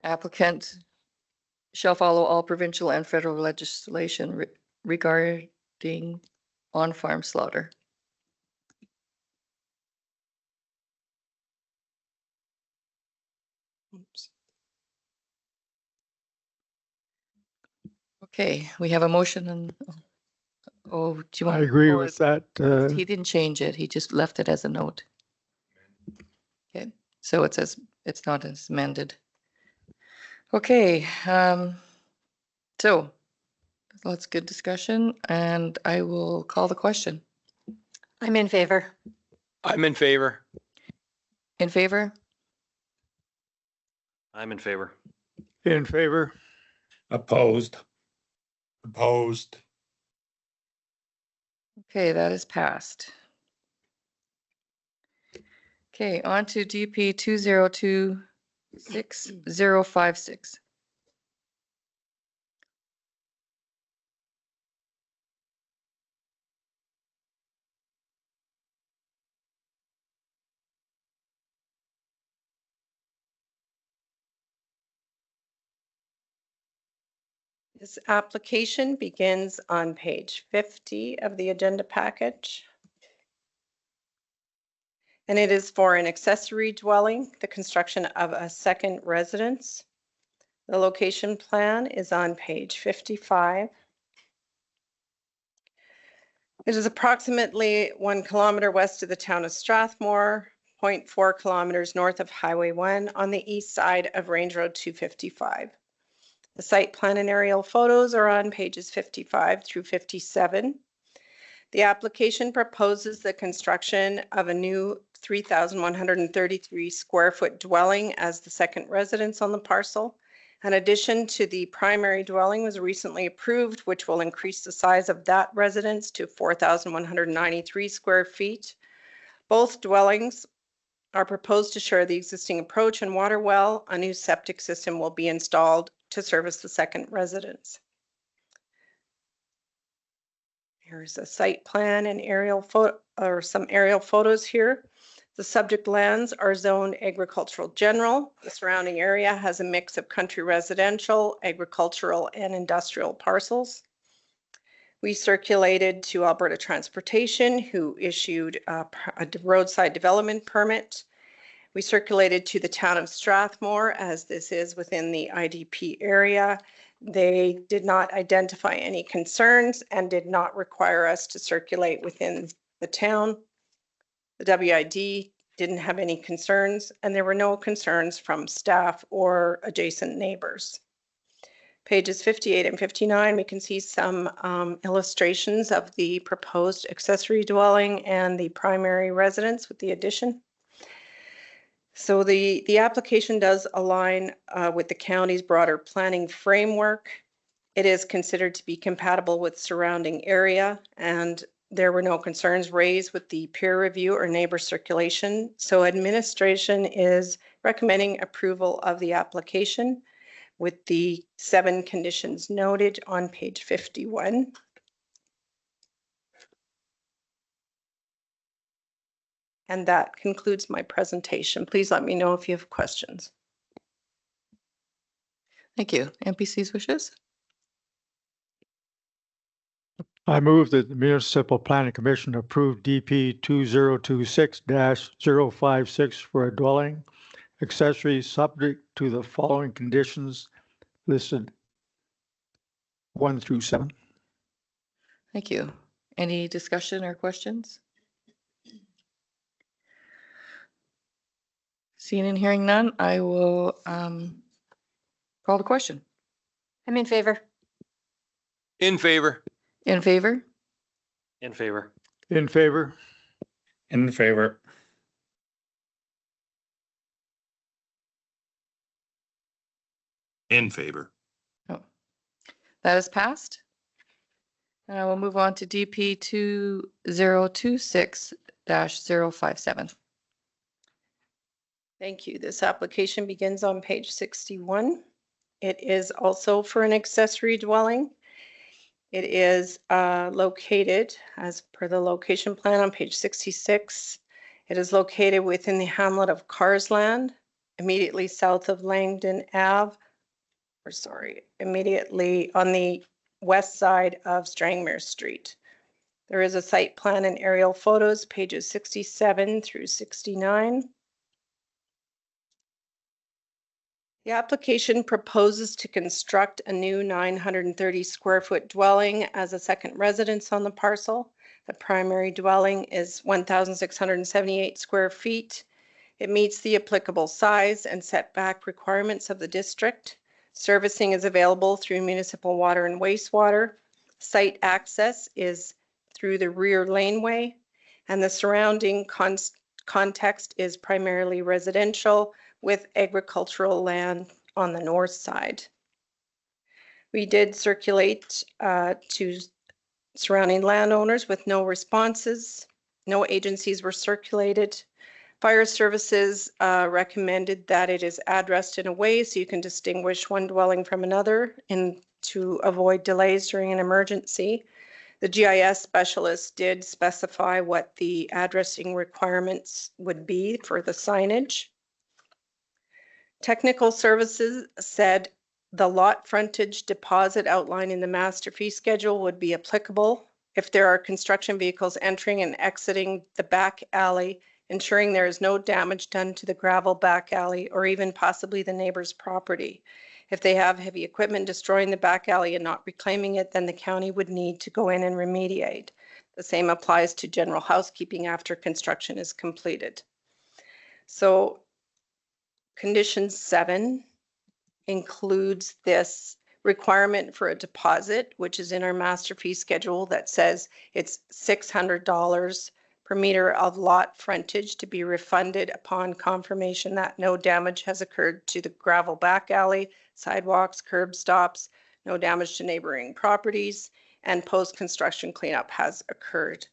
Applicant shall follow all provincial and federal legislation regarding on-farm slaughter. Oops. Okay, we have a motion and, oh, do you want? I agree oh, with that. He didn't change it. He just left it as a note. Okay, so it says it's not as amended. Okay, so lots of good discussion, and I will call the question. I'm in favor. I'm in favor. In favor? I'm in favor. In favor? Opposed. Opposed. Okay, that is passed. Okay, on to DP 2026-056. This application begins on page 50 of the agenda package. And it is for an accessory dwelling, the construction of a second residence. The location plan is on page 55. It is approximately 1 kilometer west of the town of Strathmore, 0.4 kilometers north of Highway 1 on the east side of Range Road 255. The site plan and aerial photos are on pages 55 through 57. The application proposes the construction of a new 3,133 square foot dwelling as the second residence on the parcel. An addition to the primary dwelling was recently approved, which will increase the size of that residence to 4,193 square feet. Both dwellings are proposed to share the existing approach and water well. A new septic system will be installed to service the second residence. Here's a site plan and aerial photo, or some aerial photos here. The subject lands are zoned agricultural general. The surrounding area has a mix of country residential, agricultural, and industrial parcels. We circulated to Alberta Transportation, who issued a roadside development permit. We circulated to the town of Strathmore, as this is within the IDP area. They did not identify any concerns and did not require us to circulate within the town. The WID didn't have any concerns, and there were no concerns from staff or adjacent neighbors. Pages 58 and 59, we can see some illustrations of the proposed accessory dwelling and the primary residence with the addition. So the application does align with the county's broader planning framework. It is considered to be compatible with surrounding area, and there were no concerns raised with the peer review or neighbor circulation. So administration is recommending approval of the application with the 7 conditions noted on page 51. And that concludes my presentation. Please let me know if you have questions. Thank you. MPC's wishes? I move that the Municipal Planning Commission approve DP 2026-056 for a dwelling accessory subject to the following conditions listed 1 through 7. Thank you. Any discussion or questions? Seeing and hearing none, I will call the question. I'm in favor. In favor. In favor? In favor. In favor? In favor. In favor. That is passed. We'll move on to DP 2026-057. Thank you. This application begins on page 61. It is also for an accessory dwelling. It is located, as per the location plan on page 66, it is located within the hamlet of Carsland, immediately south of Langdon Ave, immediately on the west side of Strangmere Street. There is a site plan and aerial photos, pages 67 through 69. The application proposes to construct a new 930 square foot dwelling as a second residence on the parcel. The primary dwelling is 1,678 square feet. It meets the applicable size and setback requirements of the district. Servicing is available through municipal water and wastewater. Site access is through the rear laneway, and the surrounding context is primarily residential with agricultural land on the north side. We did circulate to surrounding landowners with no responses. No agencies were circulated. Fire services recommended that it is addressed in a way so you can distinguish one dwelling from another and to avoid delays during an emergency. The GIS specialist did specify what the addressing requirements would be for the signage. Technical services said the lot frontage deposit outlined in the master fee schedule would be applicable if there are construction vehicles entering and exiting the back alley, ensuring there is no damage done to the gravel back alley or even possibly the neighbor's property. If they have heavy equipment destroying the back alley and not reclaiming it, then the county would need to go in and remediate. The same applies to general housekeeping after construction is completed. So condition 7 includes this requirement for a deposit, which is in our master fee schedule that says it's $600 per meter of lot frontage to be refunded upon confirmation that no damage has occurred to the gravel back alley, sidewalks, curb stops, no damage to neighboring properties, and post-construction cleanup has occurred.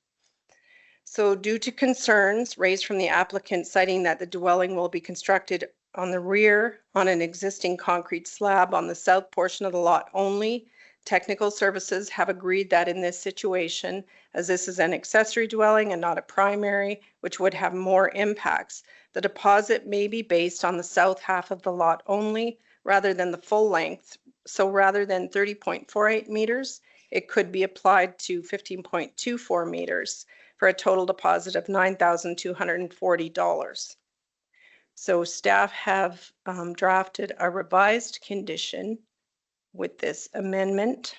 So due to concerns raised from the applicant citing that the dwelling will be constructed on the rear on an existing concrete slab on the south portion of the lot only, technical services have agreed that in this situation, as this is an accessory dwelling and not a primary, which would have more impacts, the deposit may be based on the south half of the lot only rather than the full length. So rather than 30.48 meters, it could be applied to 15.24 meters for a total deposit of $9,240. So staff have drafted a revised condition with this amendment.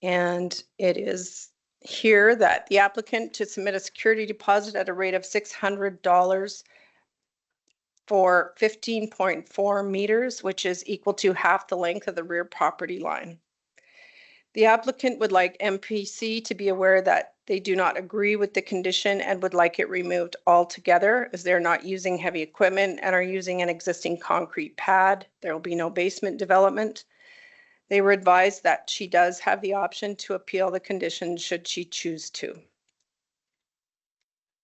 And it is here that the applicant to submit a security deposit at a rate of $600 for 15.4 meters, which is equal to half the length of the rear property line. The applicant would like MPC to be aware that they do not agree with the condition and would like it removed altogether, as they're not using heavy equipment and are using an existing concrete pad. There will be no basement development. They were advised that she does have the option to appeal the condition should she choose to.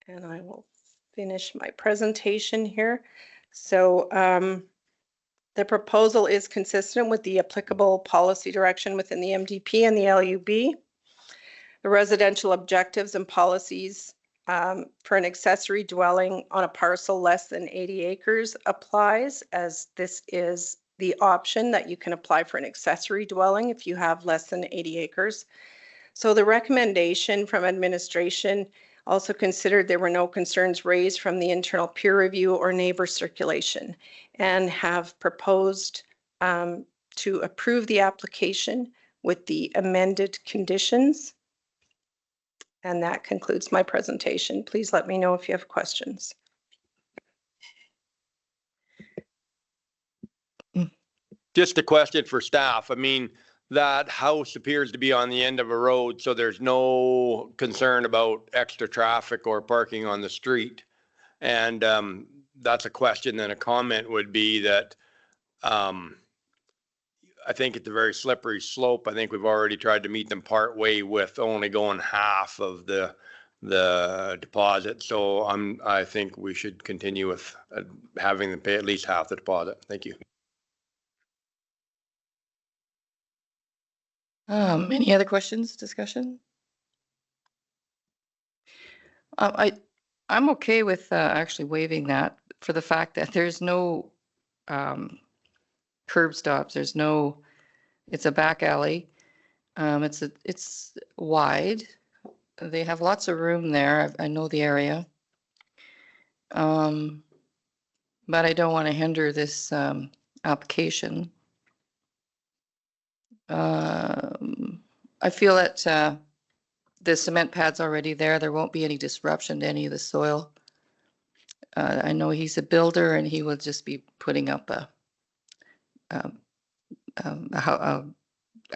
And I will finish my presentation here. So the proposal is consistent with the applicable policy direction within the MDP and the LUB. The residential objectives and policies for an accessory dwelling on a parcel less than 80 acres applies, as this is the option that you can apply for an accessory dwelling if you have less than 80 acres. So the recommendation from administration also considered there were no concerns raised from the internal peer review or neighbor circulation, and have proposed to approve the application with the amended conditions. And that concludes my presentation. Please let me know if you have questions. Just a question for staff. I mean, that house appears to be on the end of a road, so there's no concern about extra traffic or parking on the street. And that's a question. Then a comment would be that I think it's a very slippery slope. I think we've already tried to meet them part way with only going half of the deposit. So I think we should continue with having them pay at least half the deposit. Thank you. Any other questions, discussion? I'm okay with actually waiving that for the fact that there's no curb stops. There's no, it's a back alley. It's wide. They have lots of room there. I know the area. But I don't want to hinder this application. I feel that the cement pad's already there. There won't be any disruption to any of the soil. I know he's a builder and he will just be putting up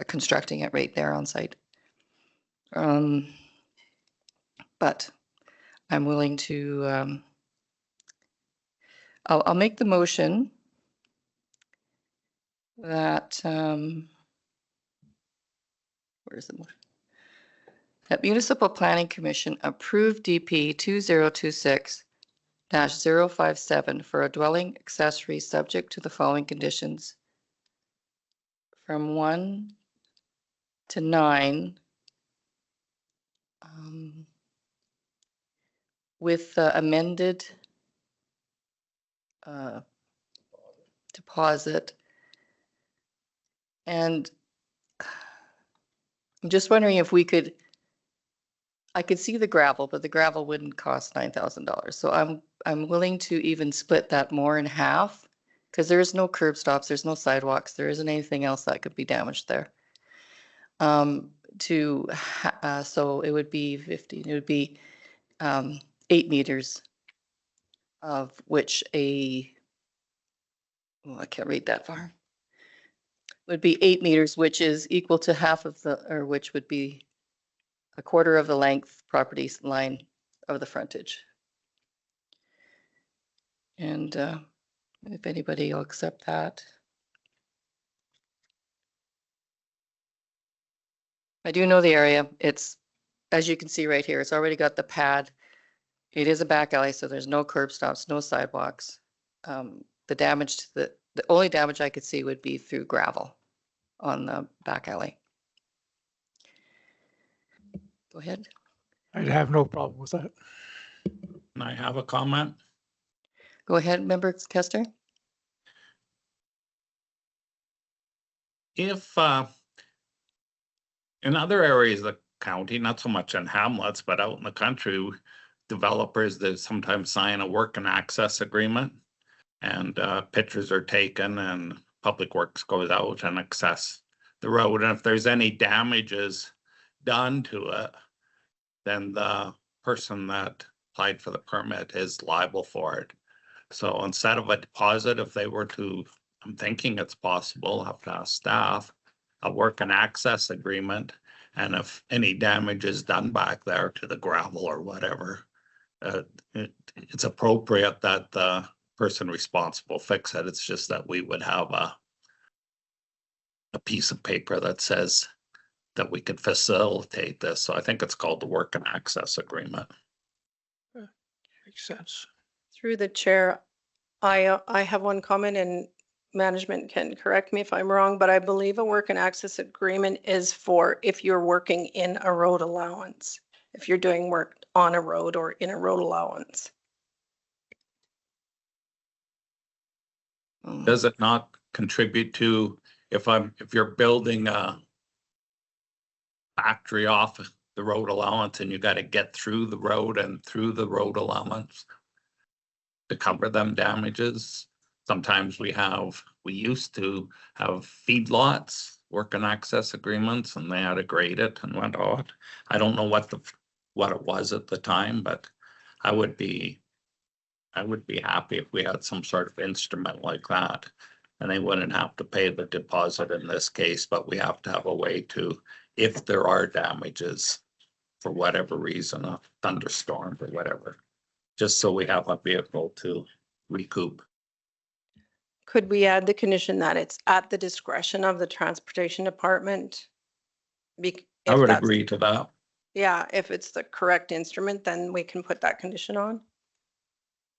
constructing it right there on site. But I'm willing to, I'll make the motion that, where's the motion? That Municipal Planning Commission approve DP 2026-057 for a dwelling accessory subject to the following conditions from 1 to 9, with the amended deposit. And I'm just wondering if we could, I could see the gravel, but the gravel wouldn't cost $9,000. So I'm willing to even split that more in half, because there is no curb stops, there's no sidewalks, there isn't anything else that could be damaged there. So it would be 15, it would be 8 meters, of which I can't read that far. Would be 8 meters, which is equal to half of the, or which would be a quarter of the length property line of the frontage. And if anybody will accept that. I do know the area. It's, as you can see right here, it's already got the pad. It is a back alley, so there's no curb stops, no sidewalks. The damage to the only damage I could see would be through gravel on the back alley. Go ahead. I'd have no problem with that. And I have a comment. Go ahead, Member Kester. if, in other areas of the county, not so much in hamlets, but out in the country, developers, they sometimes sign a work and access agreement. And pictures are taken and Public Works goes out and access the road. And if there's any damages done to it, then the person that applied for the permit is liable for it. So instead of a deposit, if they were to, I'm thinking it's possible, have to ask staff, a work and access agreement. And if any damage is done back there to the gravel or whatever, it's appropriate that the person responsible fix it. It's just that we would have a piece of paper that says that we could facilitate this. So I think it's called the work and access agreement. Makes sense. Through the chair, I have one comment, and management can correct me if I'm wrong, but I believe a work and access agreement is for if you're working in a road allowance, if you're doing work on a road or in a road allowance. Does it not contribute to, if you're building a factory off the road allowance and you got to get through the road and through the road allowance to cover them damages? Sometimes we used to have feedlots, work and access agreements, and they had to grade it and went out. I don't know what it was at the time, but I would be happy if we had some sort of instrument like that. And they wouldn't have to pay the deposit in this case, but we have to have a way to, if there are damages for whatever reason, a thunderstorm or whatever, just so we have a vehicle to recoup. Could we add the condition that it's at the discretion of the transportation department? I If would that's- agree to that. Yeah, if it's the correct instrument, then we can put that condition on.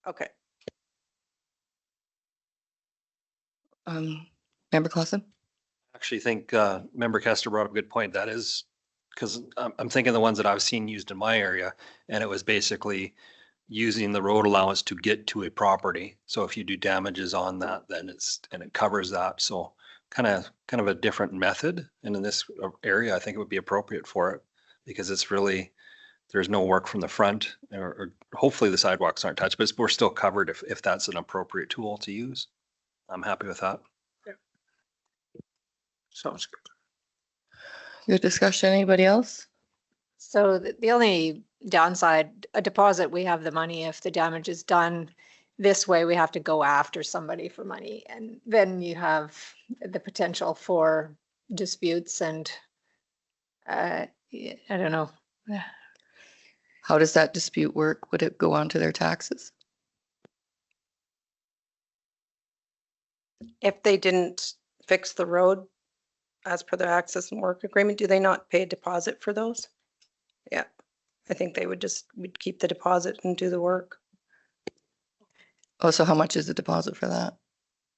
Okay. Member Clausen? Actually think Member Kester brought up a good point. That is, because I'm thinking the ones that I've seen used in my area, and it was basically using the road allowance to get to a property. So if you do damages on that, then it covers that. So kind of a different method. And in this area, I think it would be appropriate for it because it's really, there's no work from the front, or hopefully the sidewalks aren't touched, but we're still covered if that's an appropriate tool to use. I'm happy with that. Sounds good. Good discussion. Anybody else? So the only downside, a deposit, we have the money. If the damage is done this way, we have to go after somebody for money. And then you have the potential for disputes and I don't know. How does that dispute work? Would it go on to their taxes? If they didn't fix the road as per their access and work agreement, do they not pay a deposit for those? Yeah, I think we'd keep the deposit and do the work. Oh, so how much is the deposit for that?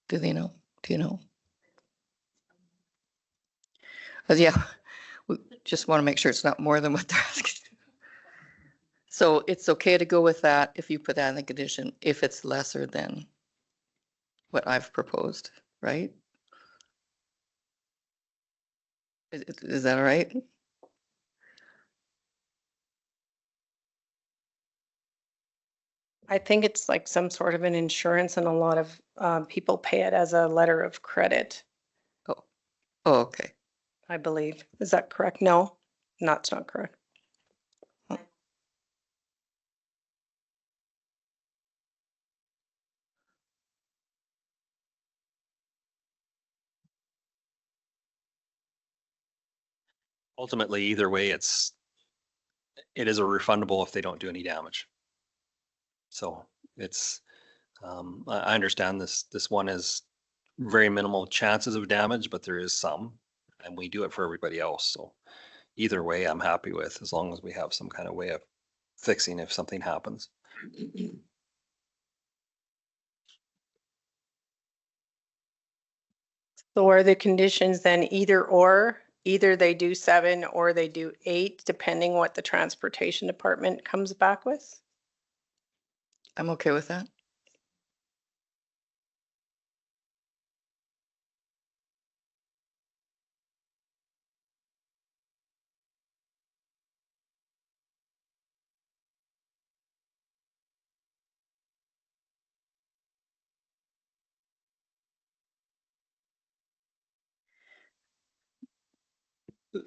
Do they know? Do you know? Yeah, we just want to make sure it's not more than what they're asking. So it's okay to go with that if you put that in the condition, if it's lesser than what I've proposed, right? Is that all right? I think it's like some sort of an insurance, and a lot of people pay it as a letter of credit, Oh, okay. I believe. Is that correct? No, that's not correct. Ultimately, either way, it is a refundable if they don't do any damage. So it's, I understand this one is very minimal chances of damage, but there is some, and we do it for everybody else. So either way, I'm happy with, as long as we have some kind of way of fixing if something happens. So are the conditions then either they do 7 or they do 8, depending what the transportation department comes back with? I'm okay with that.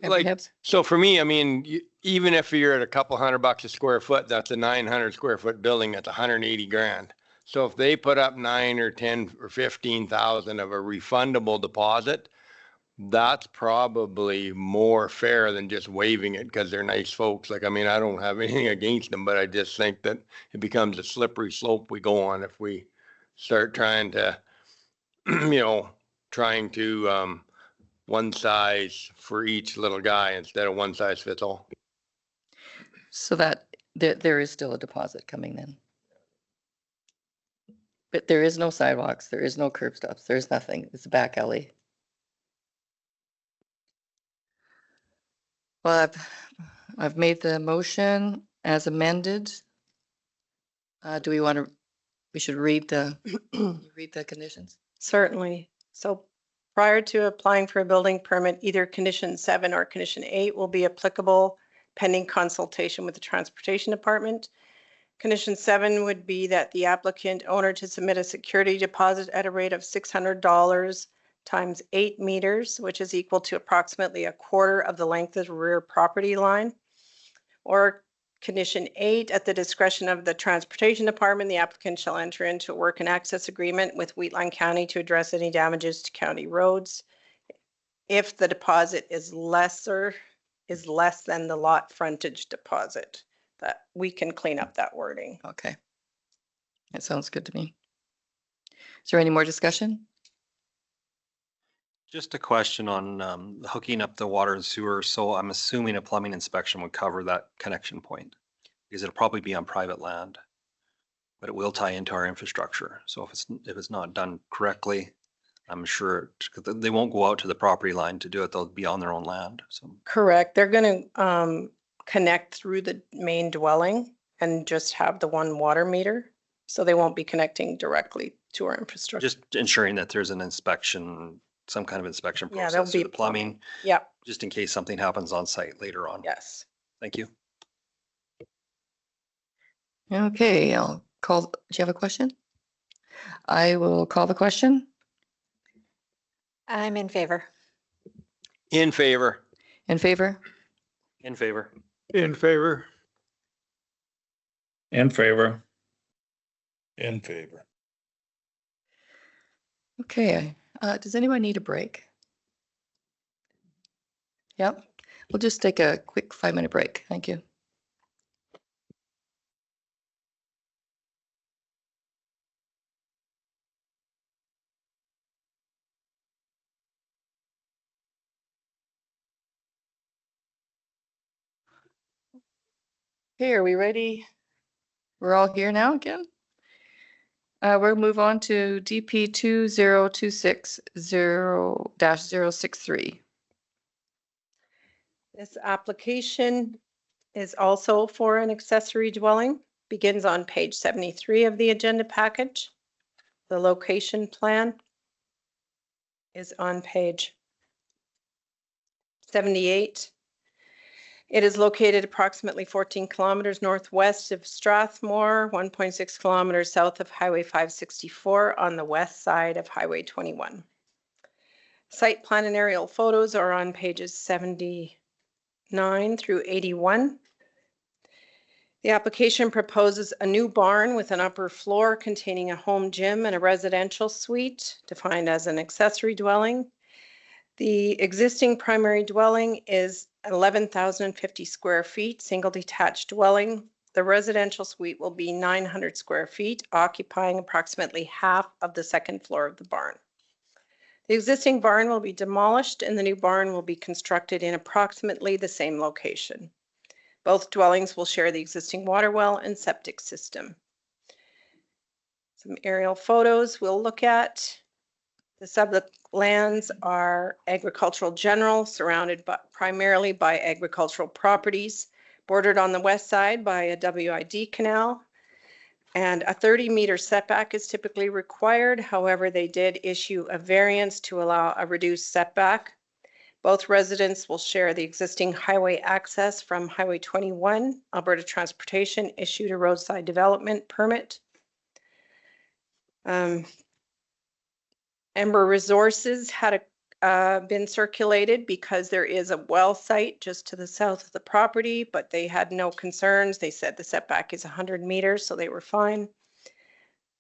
like, Hibbs? so for me, I mean, even if you're at a couple $100 a square foot, that's a 900 square foot building, that's 180 grand. So if they put up 9 or 10 or 15,000 of a refundable deposit, that's probably more fair than just waiving it because they're nice folks. Like, I mean, I don't have anything against them, but I just think that it becomes a slippery slope we go on if we start trying to, trying to, one size for each little guy instead of one size fits all. So that there is still a deposit coming then. But there is no sidewalks, there is no curb stops, there's nothing. It's a back alley. Well, I've made the motion as amended. Do we should read the conditions? Certainly. So prior to applying for a building permit, either condition 7 or condition 8 will be applicable pending consultation with the transportation department. Condition 7 would be that the applicant owner to submit a security deposit at a rate of $600 times 8 meters, which is equal to approximately a quarter of the length of the rear property line. Or condition 8, at the discretion of the transportation department, the applicant shall enter into a work and access agreement with Wheatland County to address any damages to county roads. If the deposit is less than the lot frontage deposit, that we can clean up that wording. Okay. That sounds good to me. Is there any more discussion? Just a question on hooking up the water and sewer. So I'm assuming a plumbing inspection would cover that connection point because it'll probably be on private land, but it will tie into our infrastructure. So if it's not done correctly, I'm sure they won't go out to the property line to do it. They'll be on their own land. So Correct. They're going to connect through the main dwelling and just have the one water meter. So they won't be connecting directly to our infrastructure. just ensuring that there's an inspection, some kind of inspection Yeah, there'll process, through be the plumbing, Yep. just in case something happens on site later on. Yes. Thank you. Okay, I'll call, do you have a question? I will call the question. I'm in favor. In favor. In favor? In favor. In favor? In favor. In favor. Okay, does anyone need a break? Yep, we'll just take a quick 5-minute break. Thank you. Okay, are we ready? We're all here now again? We'll move on to DP 2026-063. This application is also for an accessory dwelling, begins on page 73 of the agenda package. The location plan is on page 78. It is located approximately 14 kilometers northwest of Strathmore, 1.6 kilometers south of Highway 564 on the west side of Highway 21. Site plan and aerial photos are on pages 79 through 81. The application proposes a new barn with an upper floor containing a home gym and a residential suite defined as an accessory dwelling. The existing primary dwelling is 11,050 square feet, single detached dwelling. The residential suite will be 900 square feet, occupying approximately half of the second floor of the barn. The existing barn will be demolished and the new barn will be constructed in approximately the same location. Both dwellings will share the existing water well and septic system. Some aerial photos we'll look at. The subject lands are agricultural general, surrounded primarily by agricultural properties, bordered on the west side by a WID canal, and a 30-meter setback is typically required. However, they did issue a variance to allow a reduced setback. Both residents will share the existing highway access from Highway 21. Alberta Transportation issued a roadside development permit. Ember Resources had been circulated because there is a well site just to the south of the property, but they had no concerns. They said the setback is 100 meters, so they were fine.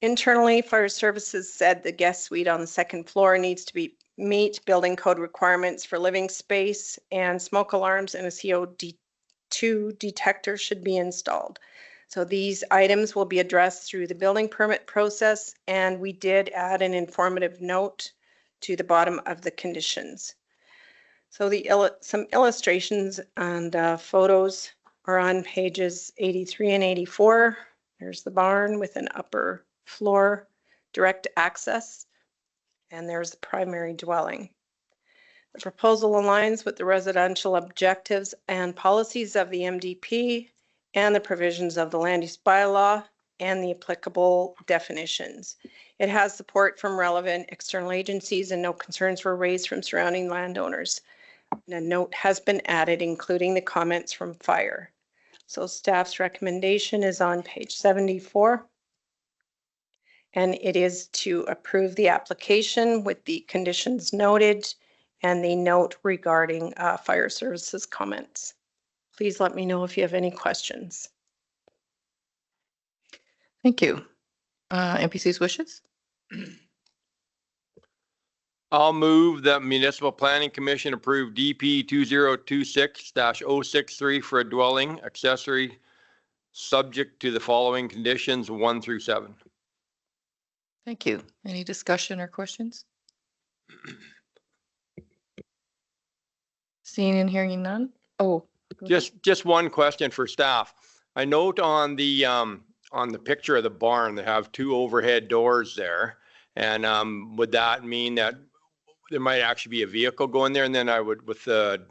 Internally, fire services said the guest suite on the second floor needs to meet building code requirements for living space, and smoke alarms and a CO2 detector should be installed. So these items will be addressed through the building permit process, and we did add an informative note to the bottom of the conditions. So some illustrations and photos are on pages 83 and 84. There's the barn with an upper floor direct access, and there's the primary dwelling. The proposal aligns with the residential objectives and policies of the MDP and the provisions of the land use bylaw and the applicable definitions. It has support from relevant external agencies and no concerns were raised from surrounding landowners. And a note has been added, including the comments from fire. So staff's recommendation is on page 74. And it is to approve the application with the conditions noted and the note regarding fire services comments. Please let me know if you have any questions. Thank you. MPC's wishes? I'll move that Municipal Planning Commission approve DP 2026-063 for a dwelling accessory subject to the following conditions 1 through 7. Thank you. Any discussion or questions? Seeing and hearing none? Oh. go ahead. Just one question for staff. I note on the picture of the barn, they have 2 overhead doors there. And would that mean that there might actually be a vehicle going there? And then I would, with the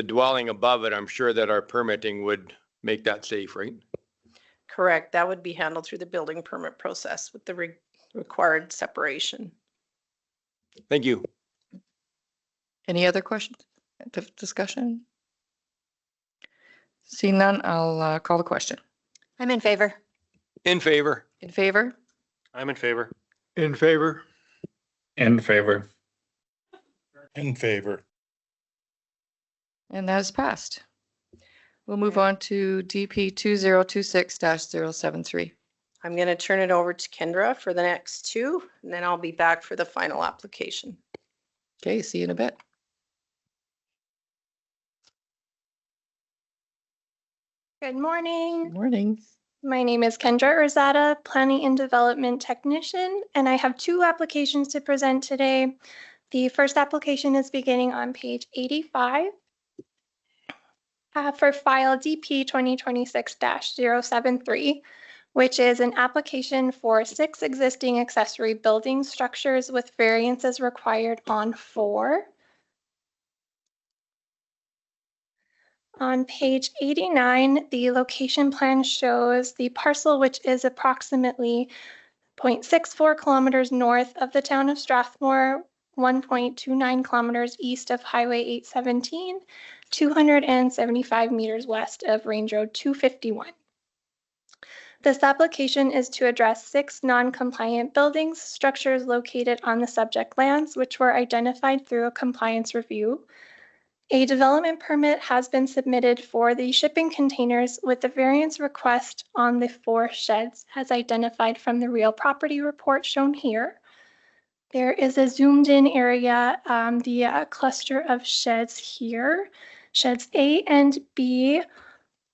dwelling above it, I'm sure that our permitting would make that safe, right? Correct. That would be handled through the building permit process with the required separation. Thank you. Any other questions? Discussion? Seeing none, I'll call the question. I'm in favor. In favor. In favor? I'm in favor. In favor? In favor. In favor. And that is passed. We'll move on to DP 2026-073. I'm going to turn it over to Kendra for the next 2, and then I'll be back for the final application. Okay, see you in a bit. Good morning. Good morning. My name is Kendra Rosada, Planning and Development Technician, and I have 2 applications to present today. The first application is beginning on page 85 for file DP 2026-073, which is an application for 6 existing accessory building structures with variances required on 4. On page 89, the location plan shows the parcel, which is approximately 0.64 kilometers north of the town of Strathmore, 1.29 kilometers east of Highway 817, 275 meters west of Range Road 251. This application is to address 6 non-compliant buildings, structures located on the subject lands, which were identified through a compliance review. A development permit has been submitted for the shipping containers with the variance request on the 4 sheds as identified from the real property report shown here. There is a zoomed in area, the cluster of sheds here. Sheds A and B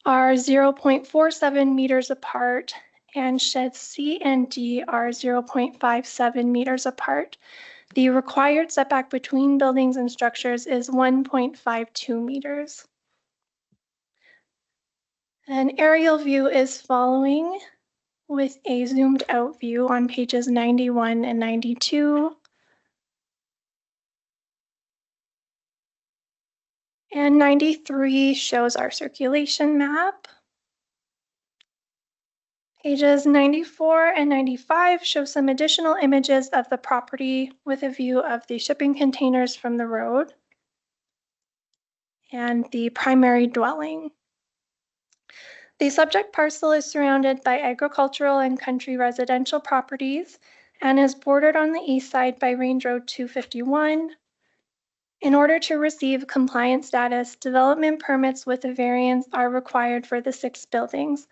are 0.47 meters apart, and sheds C and D are 0.57 meters apart. The required setback between buildings and structures is 1.52 meters. An aerial view is following with a zoomed out view on pages 91 and 92. And 93 shows our circulation map. Pages 94 and 95 show some additional images of the property with a view of the shipping containers from the road and the primary dwelling. The subject parcel is surrounded by agricultural and country residential properties and is bordered on the east side by Range Road 251, In order to receive compliance status, development permits with a variance are required for the 6 buildings.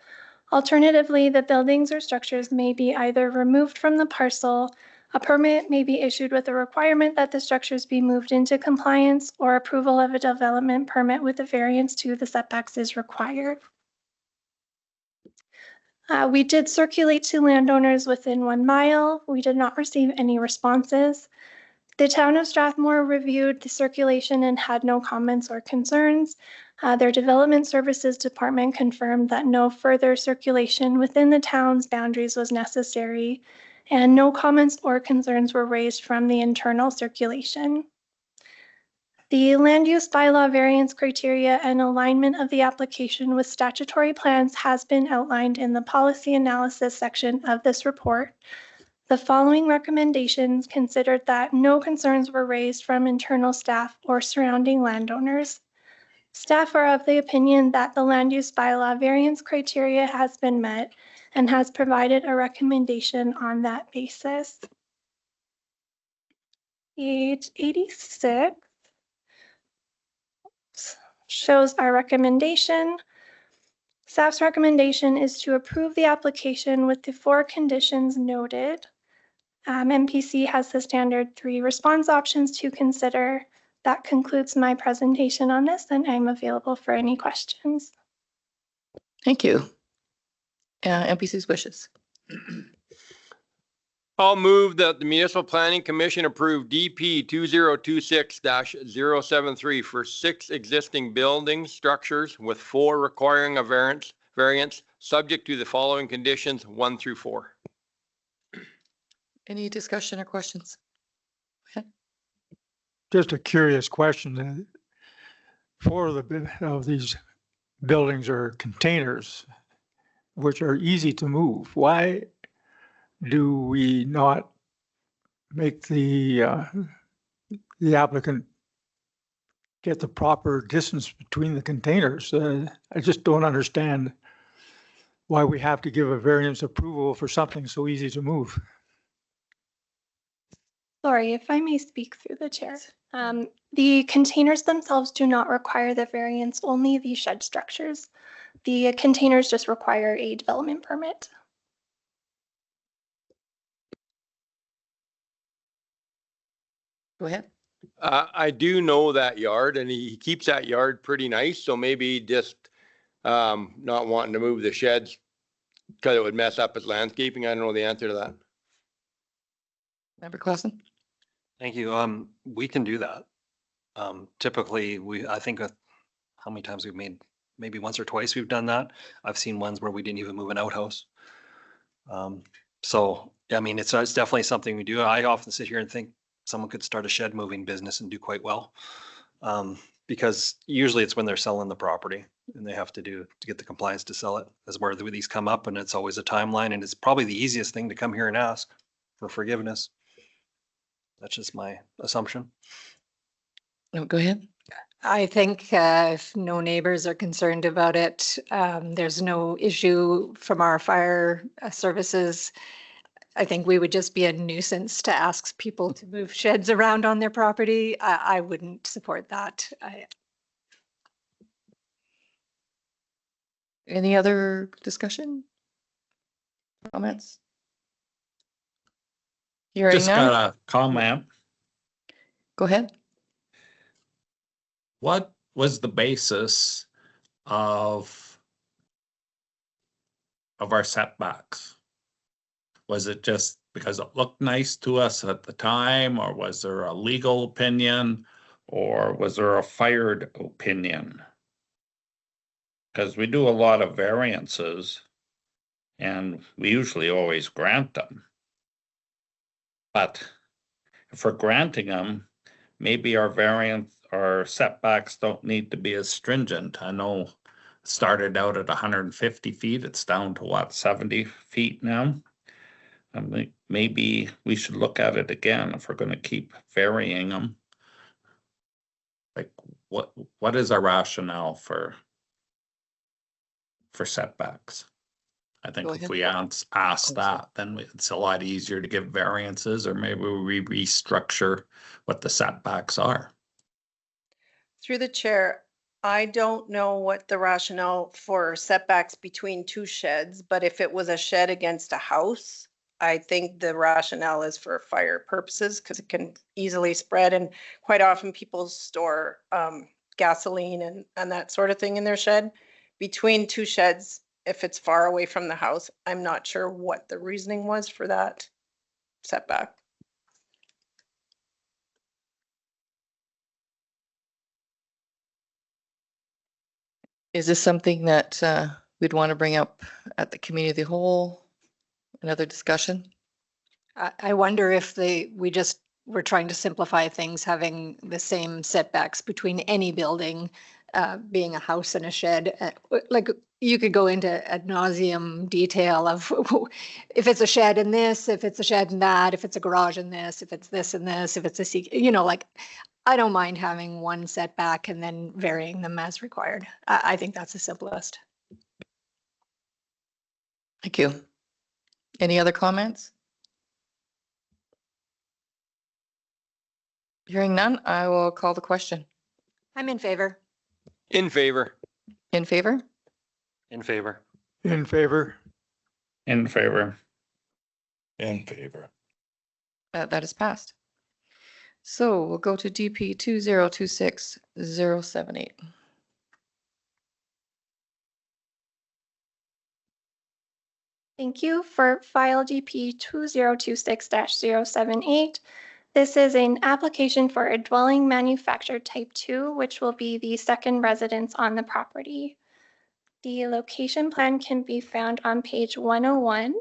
Alternatively, the buildings or structures may be either removed from the parcel, a permit may be issued with a requirement that the structures be moved into compliance, or approval of a development permit with a variance to the setbacks is required. We did circulate to landowners within 1 mile. We did not receive any responses. The town of Strathmore reviewed the circulation and had no comments or concerns. Their development services department confirmed that no further circulation within the town's boundaries was necessary, and no comments or concerns were raised from the internal circulation. The land use bylaw variance criteria and alignment of the application with statutory plans has been outlined in the policy analysis section of this report. The following recommendations considered that no concerns were raised from internal staff or surrounding landowners. Staff are of the opinion that the land use bylaw variance criteria has been met and has provided a recommendation on that basis. Page 86 shows our recommendation. Staff's recommendation is to approve the application with the 4 conditions noted. MPC has the standard 3 response options to consider. That concludes my presentation on this, and I'm available for any questions. Thank you. MPC's wishes. I'll move that the Municipal Planning Commission approve DP 2026-073 for 6 existing buildings, structures with 4 requiring a variance subject to the following conditions 1 through 4. Any discussion or questions? Just a curious question. 4 of these buildings are containers, which are easy to move. Why do we not make the applicant get the proper distance between the containers? I just don't understand why we have to give a variance approval for something so easy to move. Sorry, if I may speak through the chair. The containers themselves do not require the variance, only the shed structures. The containers just require a development permit. Go ahead. I do know that yard, and he keeps that yard pretty nice, so maybe just not wanting to move the sheds because it would mess up his landscaping. I don't know the answer to that. Member Clausen? Thank you. We can do that. Typically, I think how many times we've made, maybe once or twice we've done that. I've seen ones where we didn't even move an outhouse. So, I mean, it's definitely something we do. I often sit here and think someone could start a shed moving business and do quite well. Because usually it's when they're selling the property and they have to get the compliance to sell it. That's where these come up, and it's always a timeline, and it's probably the easiest thing to come here and ask for forgiveness. That's just my assumption. No, go ahead. I think if no neighbors are concerned about it, there's no issue from our fire services. I think we would just be a nuisance to ask people to move sheds around on their property. I wouldn't support that. Any other discussion? Comments? Hearing Just none? got a comment. Go ahead. What was the basis of our setbacks? Was it just because it looked nice to us at the time, or was there a legal opinion, or was there a fired opinion? Because we do a lot of variances and we usually always grant them. But if we're granting them, maybe our setbacks don't need to be as stringent. I know it started out at 150 feet. It's down to what, 70 feet now? I mean, maybe we should look at it again if we're going to keep varying them. Like, what is our rationale for setbacks? I think if we ask that, then it's a lot easier to give variances, or maybe we restructure what the setbacks are. Through the chair, I don't know what the rationale for setbacks between two sheds, but if it was a shed against a house, I think the rationale is for fire purposes because it can easily spread, and quite often people store gasoline and that sort of thing in their shed. Between two sheds, if it's far away from the house, I'm not sure what the reasoning was for that setback. Is this something that we'd want to bring up at the committee of the whole? Another discussion? I wonder if we're trying to simplify things, having the same setbacks between any building, being a house and a shed. Like you could go into ad nauseum detail of if it's a shed in this, if it's a shed in that, if it's a garage in this, if it's this and this, if it's like I don't mind having one setback and then varying them as required. I think that's the simplest. Thank you. Any other comments? Hearing none, I will call the question. I'm in favor. In favor. In favor? In favor. In favor? In favor. In favor. That is passed. So we'll go to DP 2026-078. Thank you for file DP 2026-078. This is an application for a dwelling manufactured type 2, which will be the second residence on the property. The location plan can be found on page 101,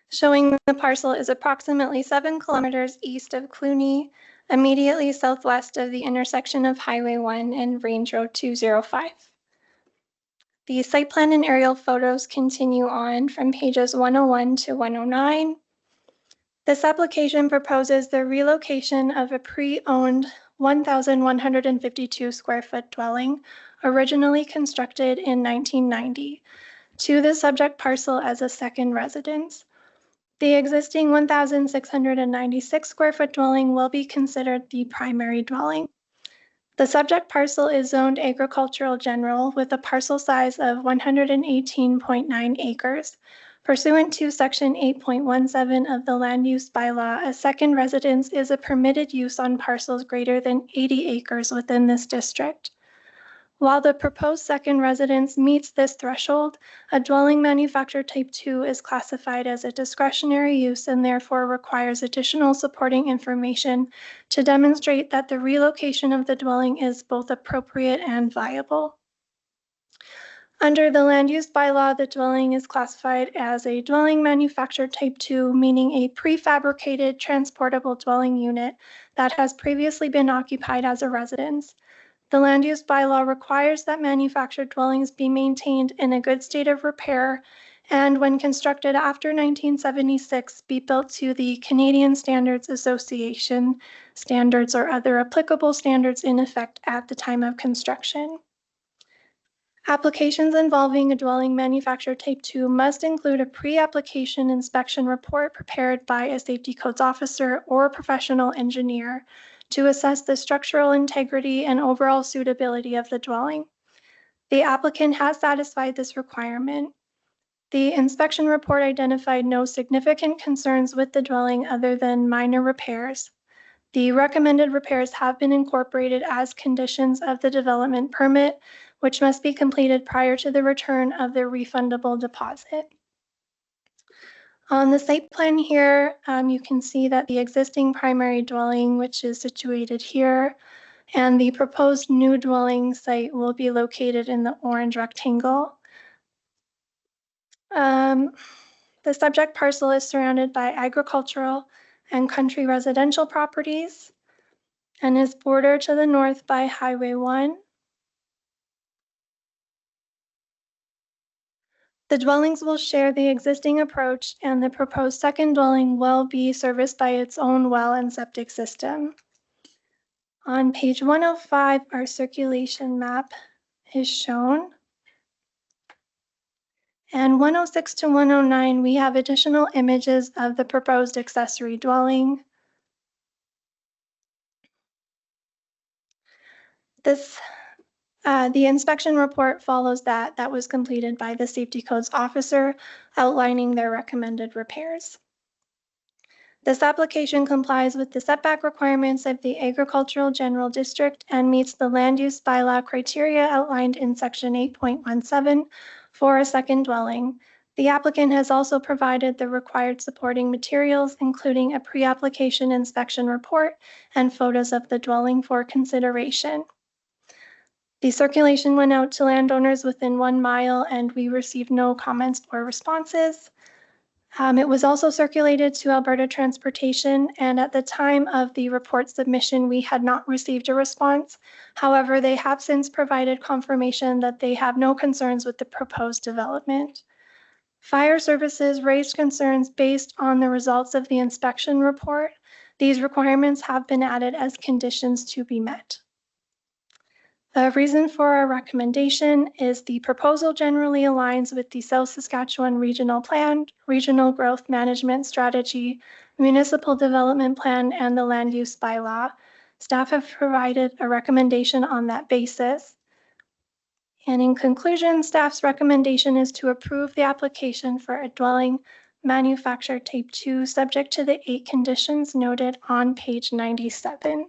showing the parcel is approximately 7 kilometers east of Cluny, immediately southwest of the intersection of Highway 1 and Range Road 205. The site plan and aerial photos continue on from pages 101 to 109. This application proposes the relocation of a pre-owned 1,152 square foot dwelling, originally constructed in 1990, to the subject parcel as a second residence. The existing 1,696 square foot dwelling will be considered the primary dwelling. The subject parcel is zoned agricultural general with a parcel size of 118.9 acres. Pursuant to Section 8.17 of the Land Use Bylaw, a second residence is a permitted use on parcels greater than 80 acres within this district. While the proposed second residence meets this threshold, a dwelling manufactured type 2 is classified as a discretionary use and therefore requires additional supporting information to demonstrate that the relocation of the dwelling is both appropriate and viable. Under the Land Use Bylaw, the dwelling is classified as a dwelling manufactured type 2, meaning a prefabricated transportable dwelling unit that has previously been occupied as a residence. The Land Use Bylaw requires that manufactured dwellings be maintained in a good state of repair and, when constructed after 1976, be built to the Canadian Standards Association standards or other applicable standards in effect at the time of construction. Applications involving a dwelling manufactured type 2 must include a pre-application inspection report prepared by a safety codes officer or professional engineer to assess the structural integrity and overall suitability of the dwelling. The applicant has satisfied this requirement. The inspection report identified no significant concerns with the dwelling other than minor repairs. The recommended repairs have been incorporated as conditions of the development permit, which must be completed prior to the return of the refundable deposit. On the site plan here, you can see that the existing primary dwelling, which is situated here, and the proposed new dwelling site will be located in the orange rectangle. The subject parcel is surrounded by agricultural and country residential properties and is bordered to the north by Highway 1. The dwellings will share the existing approach, and the proposed second dwelling will be serviced by its own well and septic system. On page 105, our circulation map is shown. And 106 to 109, we have additional images of the proposed accessory dwelling. The inspection report follows that was completed by the safety codes officer outlining their recommended repairs. This application complies with the setback requirements of the Agricultural General District and meets the land use bylaw criteria outlined in section 8.17 for a second dwelling. The applicant has also provided the required supporting materials, including a pre-application inspection report and photos of the dwelling for consideration. The circulation went out to landowners within 1 mile and we received no comments or responses. It was also circulated to Alberta Transportation, and at the time of the report submission, we had not received a response. However, they have since provided confirmation that they have no concerns with the proposed development. Fire services raised concerns based on the results of the inspection report. These requirements have been added as conditions to be met. The reason for our recommendation is the proposal generally aligns with the South Saskatchewan Regional Plan, Regional Growth Management Strategy, Municipal Development Plan, and the Land Use Bylaw. Staff have provided a recommendation on that basis. And in conclusion, staff's recommendation is to approve the application for a dwelling manufactured type 2 subject to the 8 conditions noted on page 97.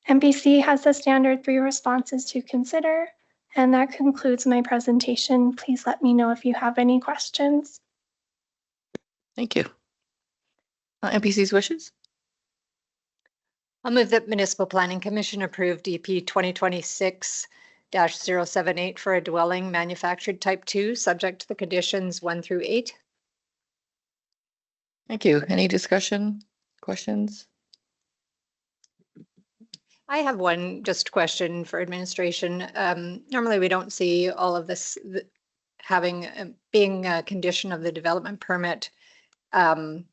MPC has the standard 3 responses to consider, and that concludes my presentation. Please let me know if you have any questions. Thank you. MPC's wishes? I'll move that Municipal Planning Commission approve DP 2026-078 for a dwelling manufactured type 2, subject to the conditions 1 through 8. Thank you. Any discussion, questions? I have one just question for administration. Normally we don't see all of this being a condition of the development permit around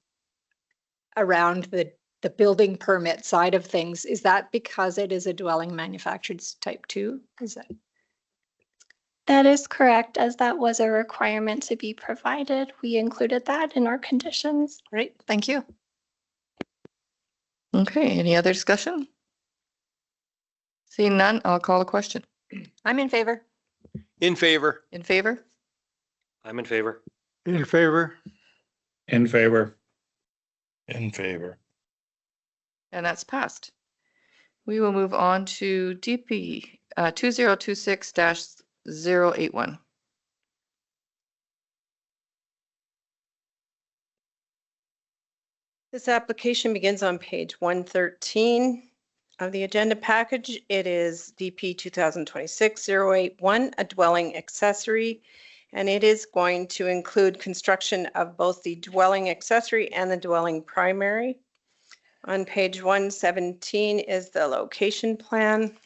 the building permit side of things. Is that because it is a dwelling manufactured type 2? Is that? That is correct, as that was a requirement to be provided. We included that in our conditions. Great, thank you. Okay, any other discussion? Seeing none, I'll call a question. I'm in favor. In favor. In favor? I'm in favor. In favor? In favor. In favor. And that's passed. We will move on to DP 2026-081. This application begins on page 113 of the agenda package. It is DP 2026-081, a dwelling accessory, and it is going to include construction of both the dwelling accessory and the dwelling primary. On page 117 is the location plan.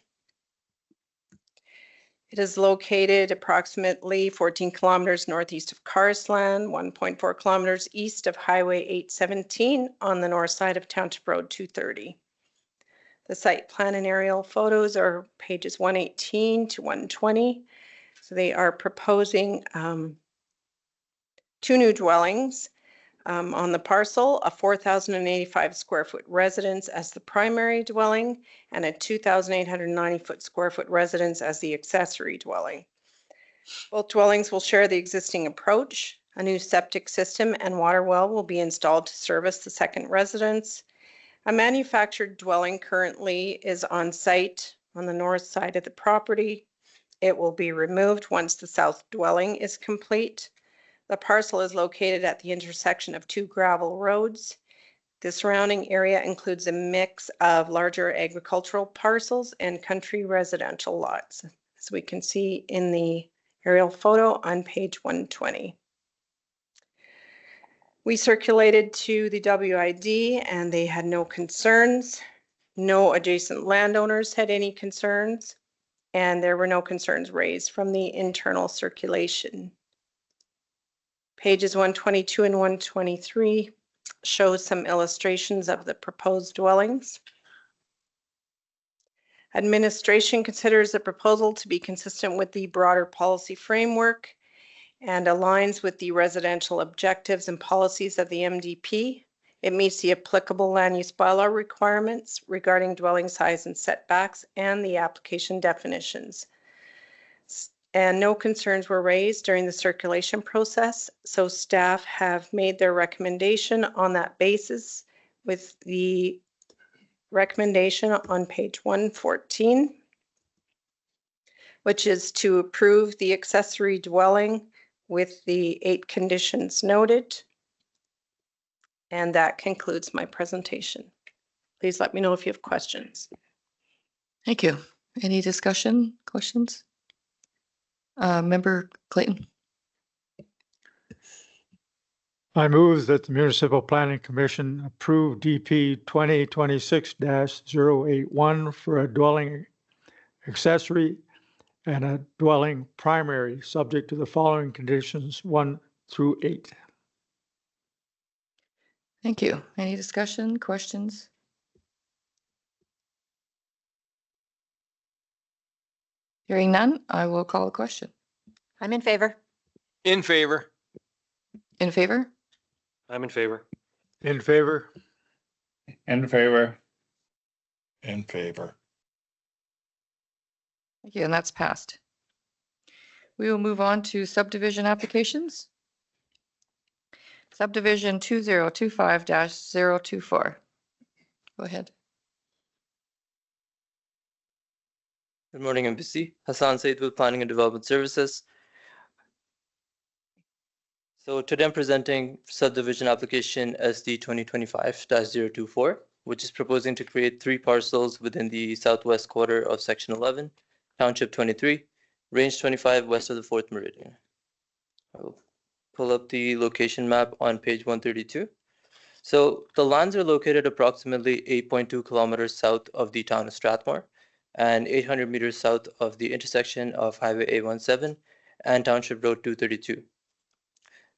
It is located approximately 14 kilometers northeast of Carsland, 1.4 kilometers east of Highway 817 on the north side of Township Road 230. The site plan and aerial photos are pages 118 to 120. So they are proposing 2 new dwellings on the parcel, a 4,085 square foot residence as the primary dwelling and a 2,890 square foot residence as the accessory dwelling. Both dwellings will share the existing approach. A new septic system and water well will be installed to service the second residence. A manufactured dwelling currently is on site on the north side of the property. It will be removed once the south dwelling is complete. The parcel is located at the intersection of 2 gravel roads. The surrounding area includes a mix of larger agricultural parcels and country residential lots, as we can see in the aerial photo on page 120. We circulated to the WID and they had no concerns. No adjacent landowners had any concerns, and there were no concerns raised from the internal circulation. Pages 122 and 123 show some illustrations of the proposed dwellings. Administration considers the proposal to be consistent with the broader policy framework and aligns with the residential objectives and policies of the MDP. It meets the applicable land use bylaw requirements regarding dwelling size and setbacks and the application definitions. And no concerns were raised during the circulation process, so staff have made their recommendation on that basis with the recommendation on page 114, which is to approve the accessory dwelling with the 8 conditions noted. And that concludes my presentation. Please let me know if you have questions. Thank you. Any discussion, questions? Member Clayton? I move that the Municipal Planning Commission approve DP 2026-081 for a dwelling accessory and a dwelling primary, subject to the following conditions 1 through 8. Thank you. Any discussion, questions? Hearing none, I will call a question. I'm in favor. In favor. In favor? I'm in favor. In favor? In favor. In favor. Thank you, and that's passed. We will move on to subdivision applications. Subdivision 2025-024. Go ahead. Good morning, MPC. Hassan Said with Planning and Development Services. So today I'm presenting subdivision application SD 2025-024, which is proposing to create 3 parcels within the southwest quarter of Section 11, Township 23, Range 25 west of the 4th Meridian. I will pull up the location map on page 132. So the lands are located approximately 8.2 kilometers south of the town of Strathmore and 800 meters south of the intersection of Highway A17 and Township Road 232.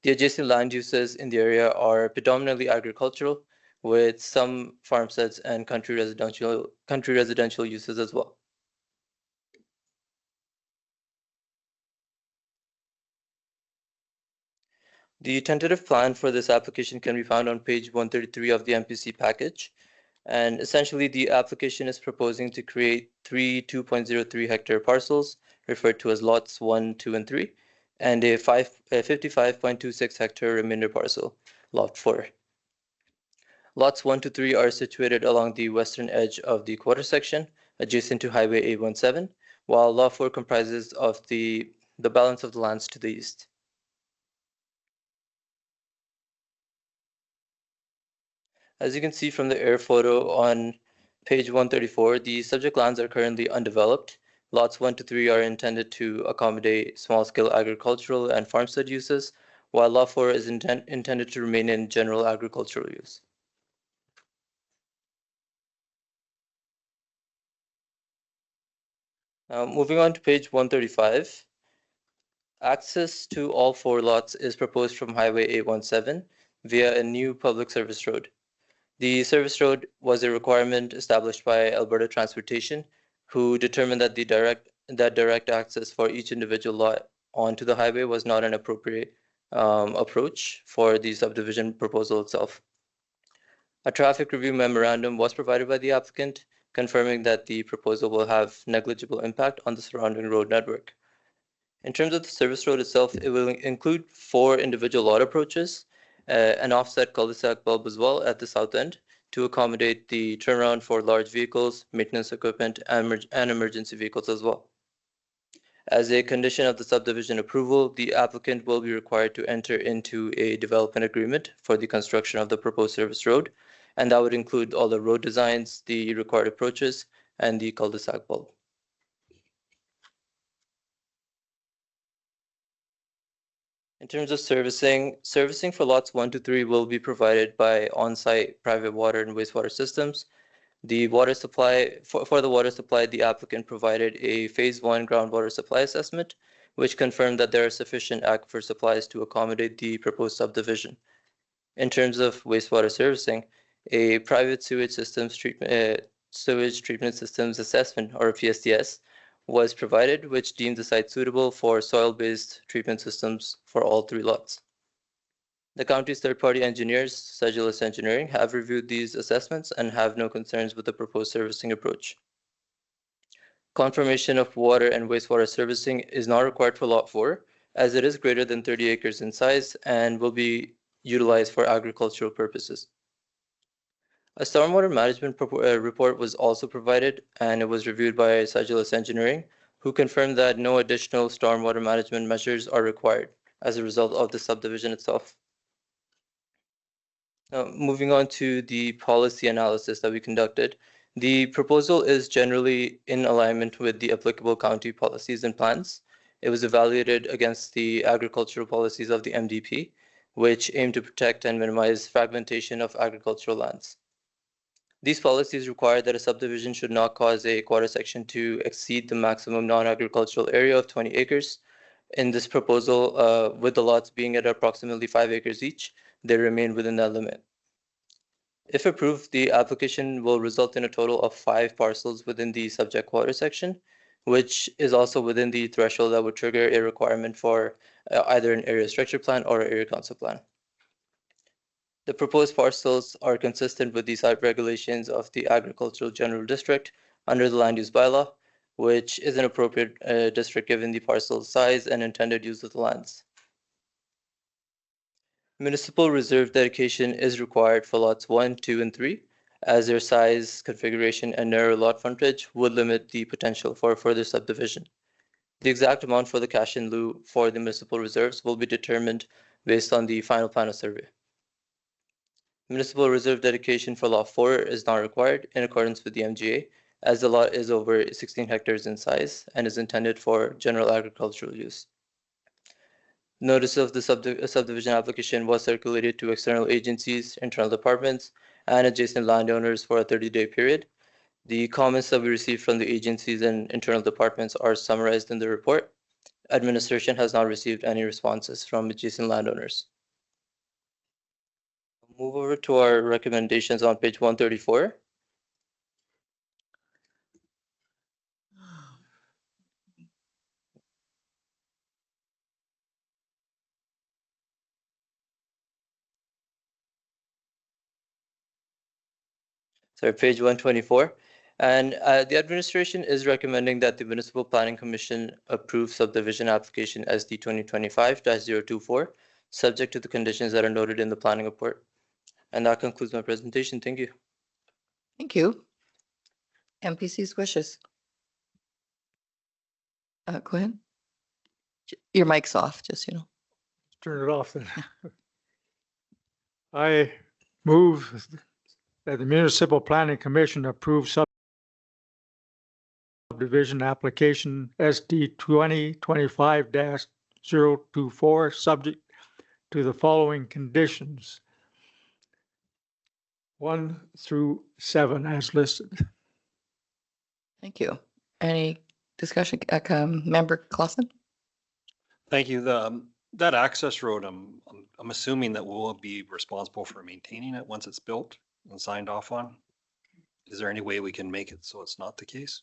The adjacent land uses in the area are predominantly agricultural, with some farmsteads and country residential uses as well. The tentative plan for this application can be found on page 133 of the MPC package. And essentially, the application is proposing to create 3 2.03 hectare parcels, referred to as lots 1, 2, and 3, and a 55.26 hectare remainder parcel, lot 4. Lots 1 to 3 are situated along the western edge of the quarter section, adjacent to Highway A17, while lot 4 comprises of the balance of the lands to the east. As you can see from the air photo on page 134, the subject lands are currently undeveloped. Lots 1 to 3 are intended to accommodate small-scale agricultural and farmstead uses, while lot 4 is intended to remain in general agricultural use. Moving on to page 135, access to all 4 lots is proposed from Highway 817 via a new public service road. The service road was a requirement established by Alberta Transportation, who determined that direct access for each individual lot onto the highway was not an appropriate approach for the subdivision proposal itself. A traffic review memorandum was provided by the applicant, confirming that the proposal will have negligible impact on the surrounding road network. In terms of the service road itself, it will include 4 individual lot approaches, an offset cul-de-sac bulb as well at the south end to accommodate the turnaround for large vehicles, maintenance equipment, and emergency vehicles as well. As a condition of the subdivision approval, the applicant will be required to enter into a development agreement for the construction of the proposed service road, and that would include all the road designs, the required approaches, and the cul-de-sac bulb. In terms of servicing for lots 1 to 3 will be provided by on-site private water and wastewater systems. The water supply, for the water supply, the applicant provided a phase 1 groundwater supply assessment, which confirmed that there are sufficient aquifer supplies to accommodate the proposed subdivision. In terms of wastewater servicing, a private sewage treatment systems assessment, or PSTS, was provided, which deemed the site suitable for soil-based treatment systems for all 3 lots. The county's third-party engineers, Sedulous Engineering, have reviewed these assessments and have no concerns with the proposed servicing approach. Confirmation of water and wastewater servicing is not required for Lot 4, as it is greater than 30 acres in size and will be utilized for agricultural purposes. A stormwater management report was also provided, and it was reviewed by Sedulous Engineering, who confirmed that no additional stormwater management measures are required as a result of the subdivision itself. Moving on to the policy analysis that we conducted, the proposal is generally in alignment with the applicable county policies and plans. It was evaluated against the agricultural policies of the MDP, which aim to protect and minimize fragmentation of agricultural lands. These policies require that a subdivision should not cause a quarter section to exceed the maximum non-agricultural area of 20 acres. In this proposal, with the lots being at approximately 5 acres each, they remain within that limit. If approved, the application will result in a total of 5 parcels within the subject quarter section, which is also within the threshold that would trigger a requirement for either an area structure plan or an area council plan. The proposed parcels are consistent with the site regulations of the Agricultural General District under the Land Use Bylaw, which is an appropriate district given the parcel size and intended use of the lands. Municipal reserve dedication is required for lots 1, 2, and 3, as their size, configuration, and narrow lot frontage would limit the potential for further subdivision. The exact amount for the cash in lieu for the municipal reserves will be determined based on the final plan of survey. Municipal reserve dedication for lot 4 is not required in accordance with the MGA, as the lot is over 16 hectares in size and is intended for general agricultural use. Notice of the subdivision application was circulated to external agencies, internal departments, and adjacent landowners for a 30-day period. The comments that we received from the agencies and internal departments are summarized in the report. Administration has not received any responses from adjacent landowners. Move over to our recommendations on page 134. Sorry, page 124. And the administration is recommending that the Municipal Planning Commission approve subdivision application SD 2025-024, subject to the conditions that are noted in the planning report. And that concludes my presentation. Thank you. Thank you. MPC's wishes. Go ahead. Your mic's off, just, Turn it off then. I move that the Municipal Planning Commission approve subdivision application SD 2025-024, subject to the following conditions. 1 through 7 as listed. Thank you. Any discussion? Member Clausen? Thank you. That access road, I'm assuming that we'll be responsible for maintaining it once it's built and signed off on. Is there any way we can make it so it's not the case?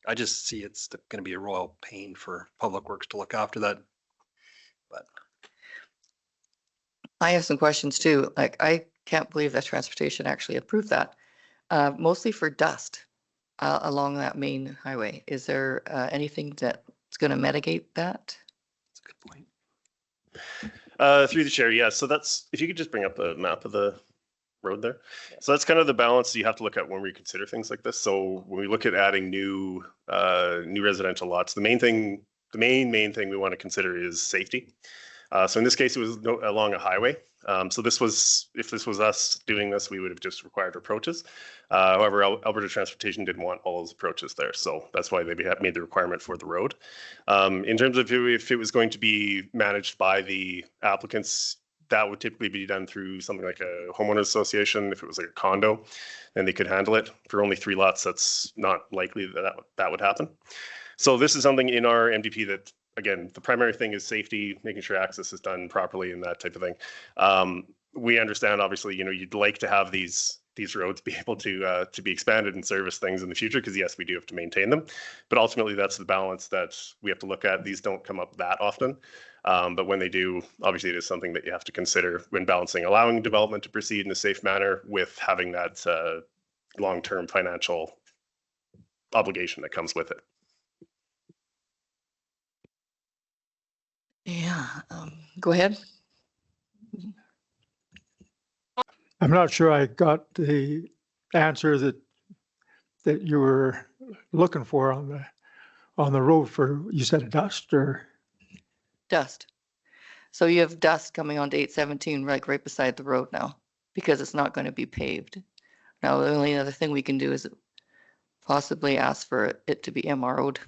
I just see it's going to be a royal pain for Public Works to look after that. But I have some questions too. Like, I can't believe that transportation actually approved that, mostly for dust along that main highway. Is there anything that's going to mitigate that? that's a good point. Through the chair, yeah. So that's, if you could just bring up a map of the road there. So that's kind of the balance you have to look at when we consider things like this. So when we look at adding new residential lots, the main thing we want to consider is safety. So in this case, it was along a highway. So if this was us doing this, we would have just required approaches. However, Alberta Transportation didn't want all those approaches there. So that's why they made the requirement for the road. In terms of if it was going to be managed by the applicants, that would typically be done through something like a homeowners association. If it was like a condo, then they could handle it. For only 3 lots, that's not likely that would happen. So this is something in our MDP that, again, the primary thing is safety, making sure access is done properly and that type of thing. We understand, obviously, you'd like to have these these roads be able to be expanded and service things in the future, because yes, we do have to maintain them. But ultimately, that's the balance that we have to look at. These don't come up that often. But when they do, obviously it is something that you have to consider when balancing allowing development to proceed in a safe manner with having that long-term financial obligation that comes with it. Yeah, go ahead. I'm not sure I got the answer that you were looking for on the road for, you said dust or? Dust. So you have dust coming onto 817, like right beside the road now, because it's not going to be paved. Now, the only other thing we can do is possibly ask for it to be MRO'd.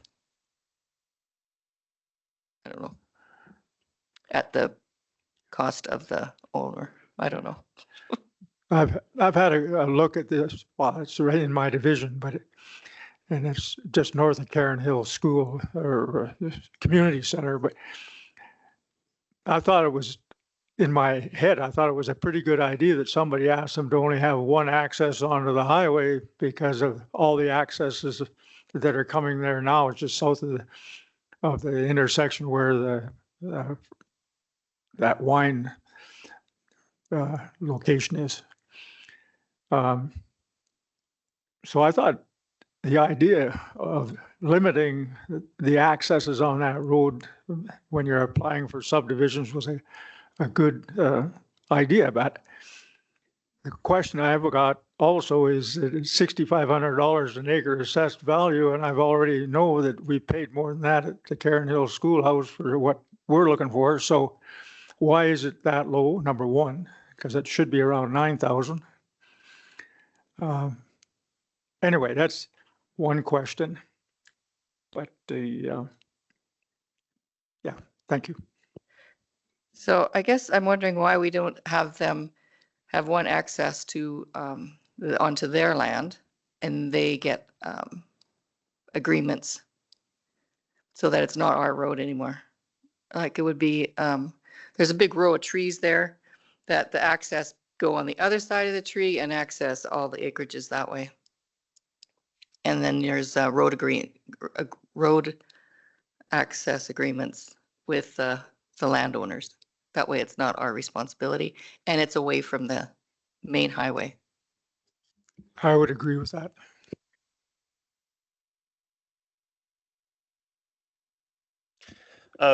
I don't know. At the cost of the owner. I don't know. I've had a look at this. Well, it's right in my division, and it's just north of Karen Hill School or community center. But I thought it was, in my head, I thought it was a pretty good idea that somebody asked them to only have one access onto the highway because of all the accesses that are coming there now. It's just south of the intersection where that wine location is. So I thought the idea of limiting the accesses on that road when you're applying for subdivisions was a good idea. But the question I've got also is that it's $6,500 an acre assessed value, and I've already know that we paid more than that at the Karen Hill Schoolhouse for what we're looking for. So why is it that low? Number one, because it should be around 9,000. Anyway, that's one question. But yeah, thank you. So I guess I'm wondering why we don't have them have one access to onto their land, and they get agreements so that it's not our road anymore. Like it would be, there's a big row of trees there that the access go on the other side of the tree and access all the acreages that way. And then there's road access agreements with the landowners. That way it's not our responsibility and it's away from the main highway. I would agree with that.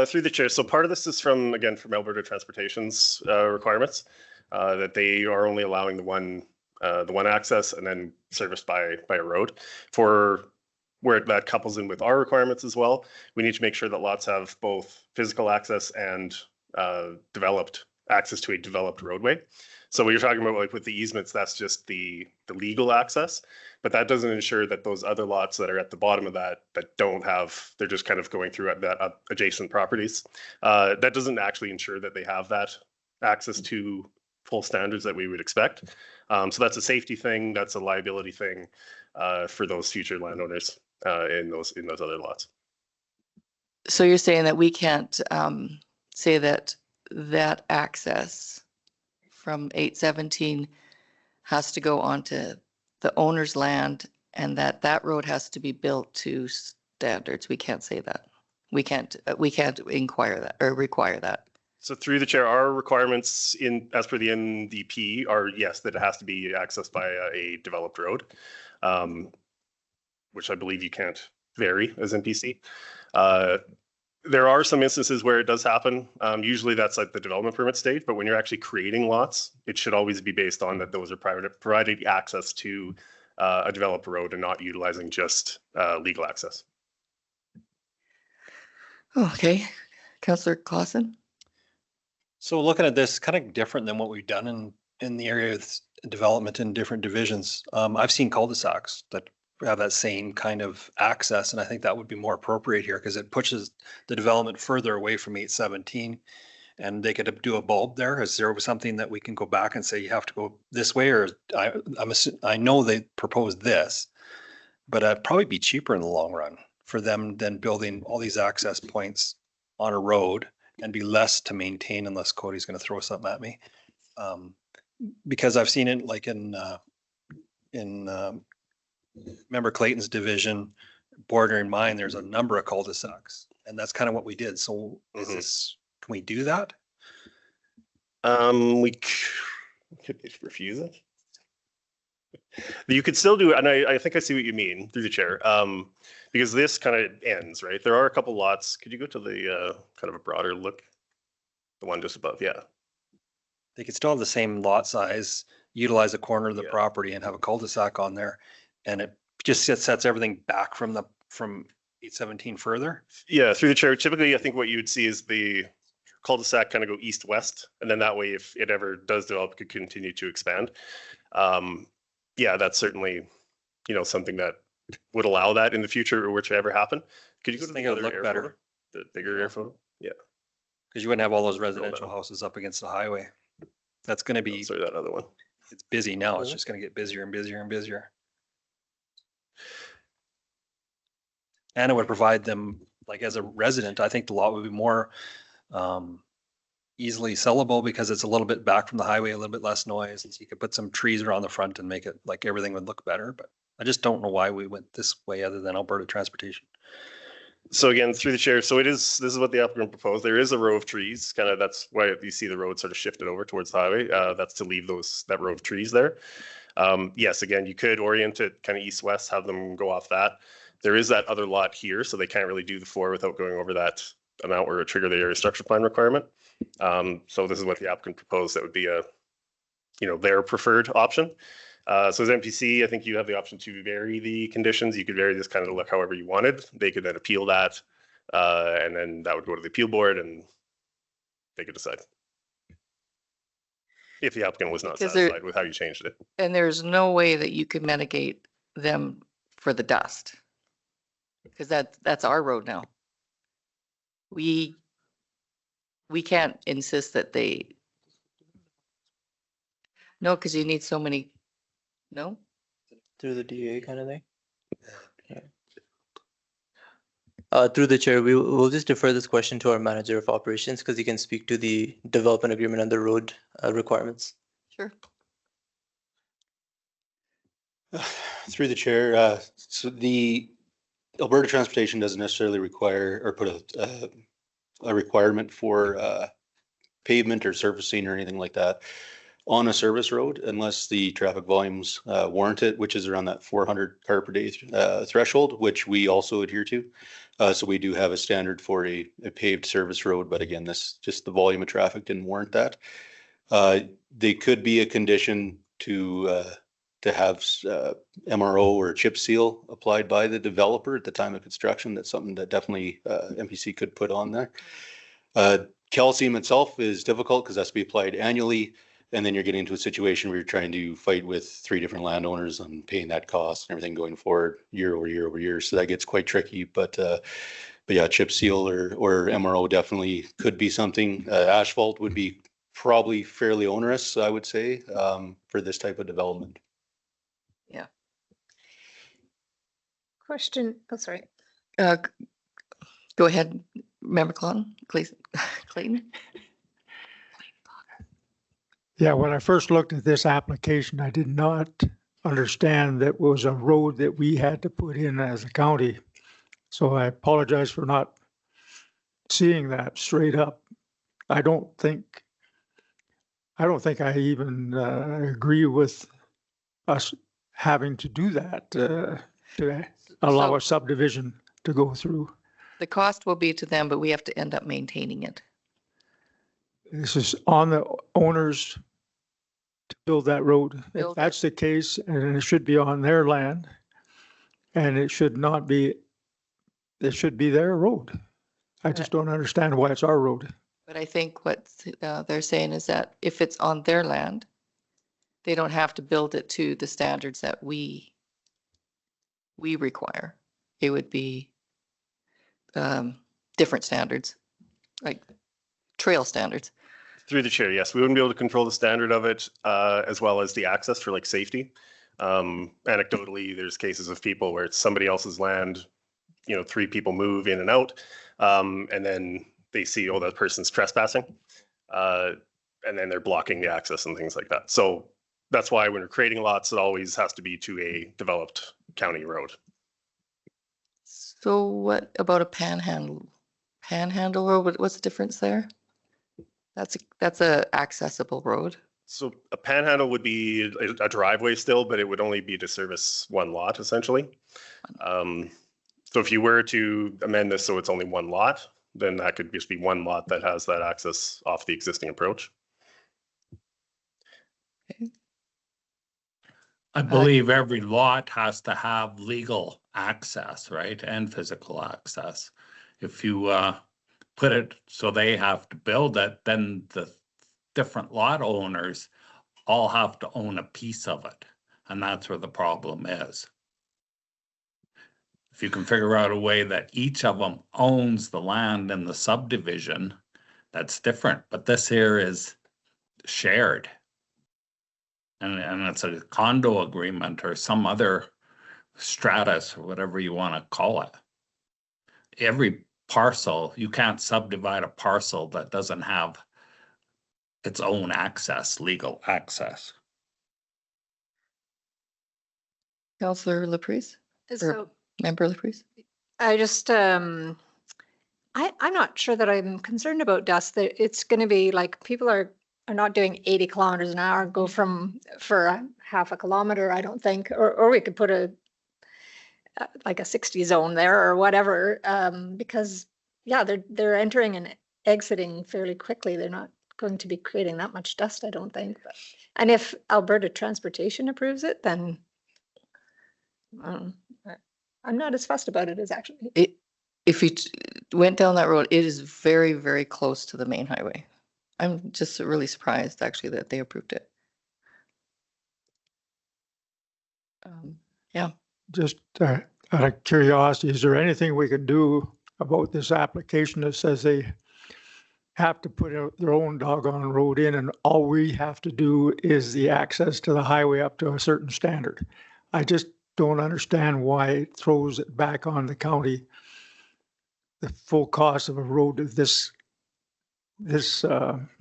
Through the chair. So part of this is from Alberta Transportation's requirements that they are only allowing the one access and then serviced by a road. For where that couples in with our requirements as well, we need to make sure that lots have both physical access and developed access to a developed roadway. So what you're talking about, like with the easements, that's just the legal access, but that doesn't ensure that those other lots that are at the bottom of that don't have, they're just kind of going through that adjacent properties. That doesn't actually ensure that they have that access to full standards that we would expect. So that's a safety thing, that's a liability thing for those future landowners in those other lots. So you're saying that we can't say that access from 817 has to go onto the owner's land and that road has to be built to standards. We can't say that. We can't inquire that or require that. So through the chair, our requirements as per the NDP are, yes, that it has to be accessed by a developed road, which I believe you can't vary as MPC. There are some instances where it does happen. Usually that's at the development permit stage, but when you're actually creating lots, it should always be based on that those are provided access to a developed road and not utilizing just legal access. Okay, Councillor Clausen. So looking at this, kind of different than what we've done in the area of development in different divisions. I've seen cul-de-sacs that have that same kind of access, and I think that would be more appropriate here because it pushes the development further away from 817, and they could do a bulb there. Is there something that we can go back and say you have to go this way, or I know they proposed this, but it'd probably be cheaper in the long run for them than building all these access points on a road and be less to maintain, unless Cody's going to throw something at me. Because I've seen it like in in Member Clayton's division, bordering mine, there's a number of cul-de-sacs. And that's kind of what we did. So is this, can we do that? We could refuse it. You could still do it, and I think I see what you mean through the chair. Because this kind of ends, right? There are a couple lots. Could you go to the kind of a broader look? The one just above, yeah. They could still have the same lot size, utilize a corner of the Yeah. property and have a cul-de-sac on there. And it just sets everything back from 817 further. Yeah, through the chair. Typically, I think what you would see is the cul-de-sac kind of go east-west, and then that way, if it ever does develop, it could continue to expand. Yeah, that's certainly, something that would allow that in the future, or whichever happen. Could you go to Think the it would other look air better. photo? The bigger air photo? Yeah. Because you wouldn't have all those residential houses up against the highway. That's going to be, Sorry, that other one. it's busy now. It's just going to get busier and busier and busier. And it would provide them, like as a resident, I think the lot would be more easily sellable because it's a little bit back from the highway, a little bit less noise. And so you could put some trees around the front and make it like everything would look better. But I just don't know why we went this way other than Alberta Transportation. So again, through the chair, this is what the applicant proposed. There is a row of trees, kind of, that's why you see the road sort of shifted over towards the highway. That's to leave that row of trees there. Yes, again, you could orient it kind of east-west, have them go off that. There is that other lot here, so they can't really do the 4 without going over that amount where it trigger the area structure plan requirement. So this is what the applicant proposed. That would be their preferred option. So as MPC, I think you have the option to vary the conditions. You could vary this kind of look however you wanted. They could then appeal that, and then that would go to the appeal board and they could decide. If the applicant was not satisfied with how you changed it. And there's no way that you can mitigate them for the dust. Because that's our road now. We can't insist that they. No, because you need so many. No? Through the DA kind of thing? Yeah. Through the chair, we'll just defer this question to our manager of operations because he can speak to the development agreement and the road requirements. Sure. Through the chair, so the Alberta Transportation doesn't necessarily require or put a requirement for pavement or surfacing or anything like that on a service road unless the traffic volumes warrant it, which is around that 400 car per day threshold, which we also adhere to. So we do have a standard for a paved service road, but again, just the volume of traffic didn't warrant that. They could be a condition to have MRO or chip seal applied by the developer at the time of construction. That's something that definitely MPC could put on there. Calcium itself is difficult because that's to be applied annually. And then you're getting into a situation where you're trying to fight with 3 different landowners on paying that cost and everything going forward year over year over year. So that gets quite tricky. But yeah, chip seal or MRO definitely could be something. Asphalt would be probably fairly onerous, I would say, for this type of development. Yeah. Question, oh, sorry. Go ahead, Member Clayton. Yeah, when I first looked at this application, I did not understand that was a road that we had to put in as a county. So I apologize for not seeing that straight up. I don't think I even agree with us having to do that to allow a subdivision to go through. The cost will be to them, but we have to end up maintaining it. This is on the owners to build that road. If Build it. that's the case, and it should be on their land, and it should not be, it should be their road. I just don't understand why it's our road. But I think what they're saying is that if it's on their land, they don't have to build it to the standards that we require. It would be different standards, like trail standards. Through the chair, yes, we wouldn't be able to control the standard of it, as well as the access for like safety. Anecdotally, there's cases of people where it's somebody else's land, 3 people move in and out, and then they see, oh, that person's trespassing, and then they're blocking the access and things like that. So that's why when we're creating lots, it always has to be to a developed county road. So what about a panhandle? Panhandle road, what's the difference there? That's a accessible road. So a panhandle would be a driveway still, but it would only be to service one lot essentially. So if you were to amend this so it's only one lot, then that could just be one lot that has that access off the existing approach. I believe every lot has to have legal access, right, and physical access. If you put it so they have to build it, then the different lot owners all have to own a piece of it, and that's where the problem is. If you can figure out a way that each of them owns the land in the subdivision, that's different, but this here is shared. And it's a condo agreement or some other stratus or whatever you want to call it. Every parcel, you can't subdivide a parcel that doesn't have its own access, legal access. Councillor Laprise, So Member Laprise? I just, I'm not sure that I'm concerned about dust. That it's going to be like people are not doing 80 kilometers an hour, go for a half a kilometer, I don't think, or we could put like a 60 zone there or whatever, because yeah, they're entering and exiting fairly quickly. They're not going to be creating that much dust, I don't think. But, and if Alberta Transportation approves it, then I'm not as fussed about it as actually. If you went down that road, it is very, very close to the main highway. I'm just really surprised actually that they approved it. Yeah. Just out of curiosity, is there anything we can do about this application that says they have to put their own doggone road in and all we have to do is the access to the highway up to a certain standard? I just don't understand why it throws it back on the county, the full cost of a road of this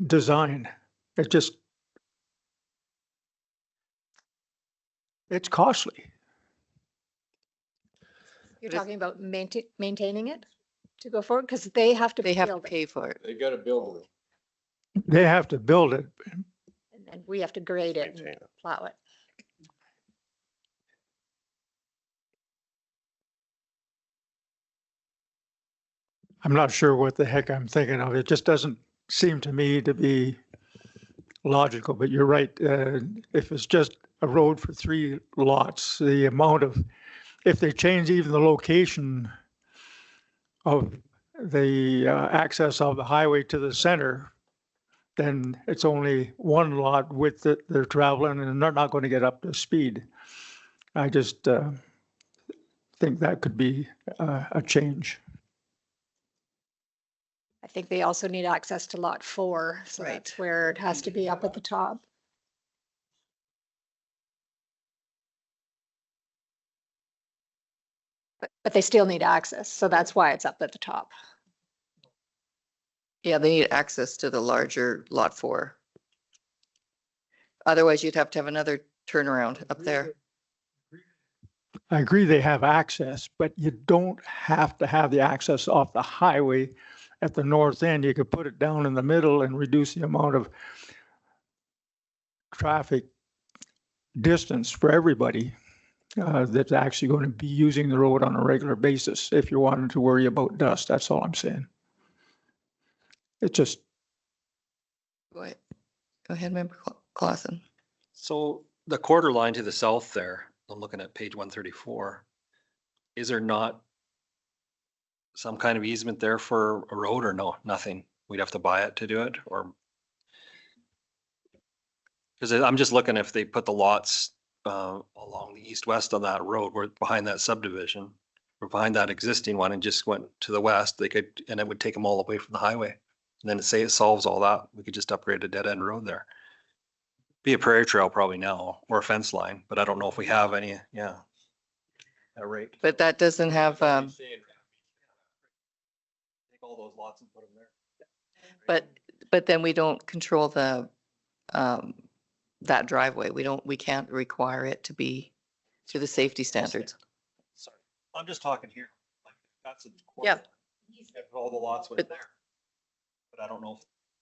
design. It's costly. You're talking about maintaining it to go forward, because they have to They have to build it, pay for it. They got to build it. They have to build it. and then we have to grade it Maintain and it. plow it. I'm not sure what the heck I'm thinking of. It just doesn't seem to me to be logical, but you're right. If it's just a road for 3 lots, the amount of, if they change even the location of the access of the highway to the center, then it's only 1 lot width that they're traveling and they're not going to get up to speed. I just think that could be a change. I think they also need access to lot 4, so that's where it has to be up at the top. But they still need access, so that's why it's up at the top. Yeah, they need access to the larger lot 4. Otherwise, you'd have to have another turnaround up there. I agree they have access, but you don't have to have the access off the highway at the north end. You could put it down in the middle and reduce the amount of traffic distance for everybody that's actually going to be using the road on a regular basis if you're wanting to worry about dust. That's all I'm saying. It's just. Go ahead, Member Clausen. So the quarter line to the south there, I'm looking at page 134. Is there not some kind of easement there for a road, or no, nothing? We'd have to buy it to do it, or? Because I'm just looking if they put the lots along the east-west on that road, where behind that subdivision, or behind that existing one, and just went to the west, they could, and it would take them all away from the highway. And then to say it solves all that, we could just upgrade a dead-end road there. Be a prairie trail probably now, or a fence line, but I don't know if we have any, yeah. At rate. But that doesn't have, Take all those lots and put them there. but then we don't control that driveway. We can't require it to be to the safety standards. Sorry, I'm just talking here. Like, that's a. Yeah. If all the lots went But- there. But I don't know.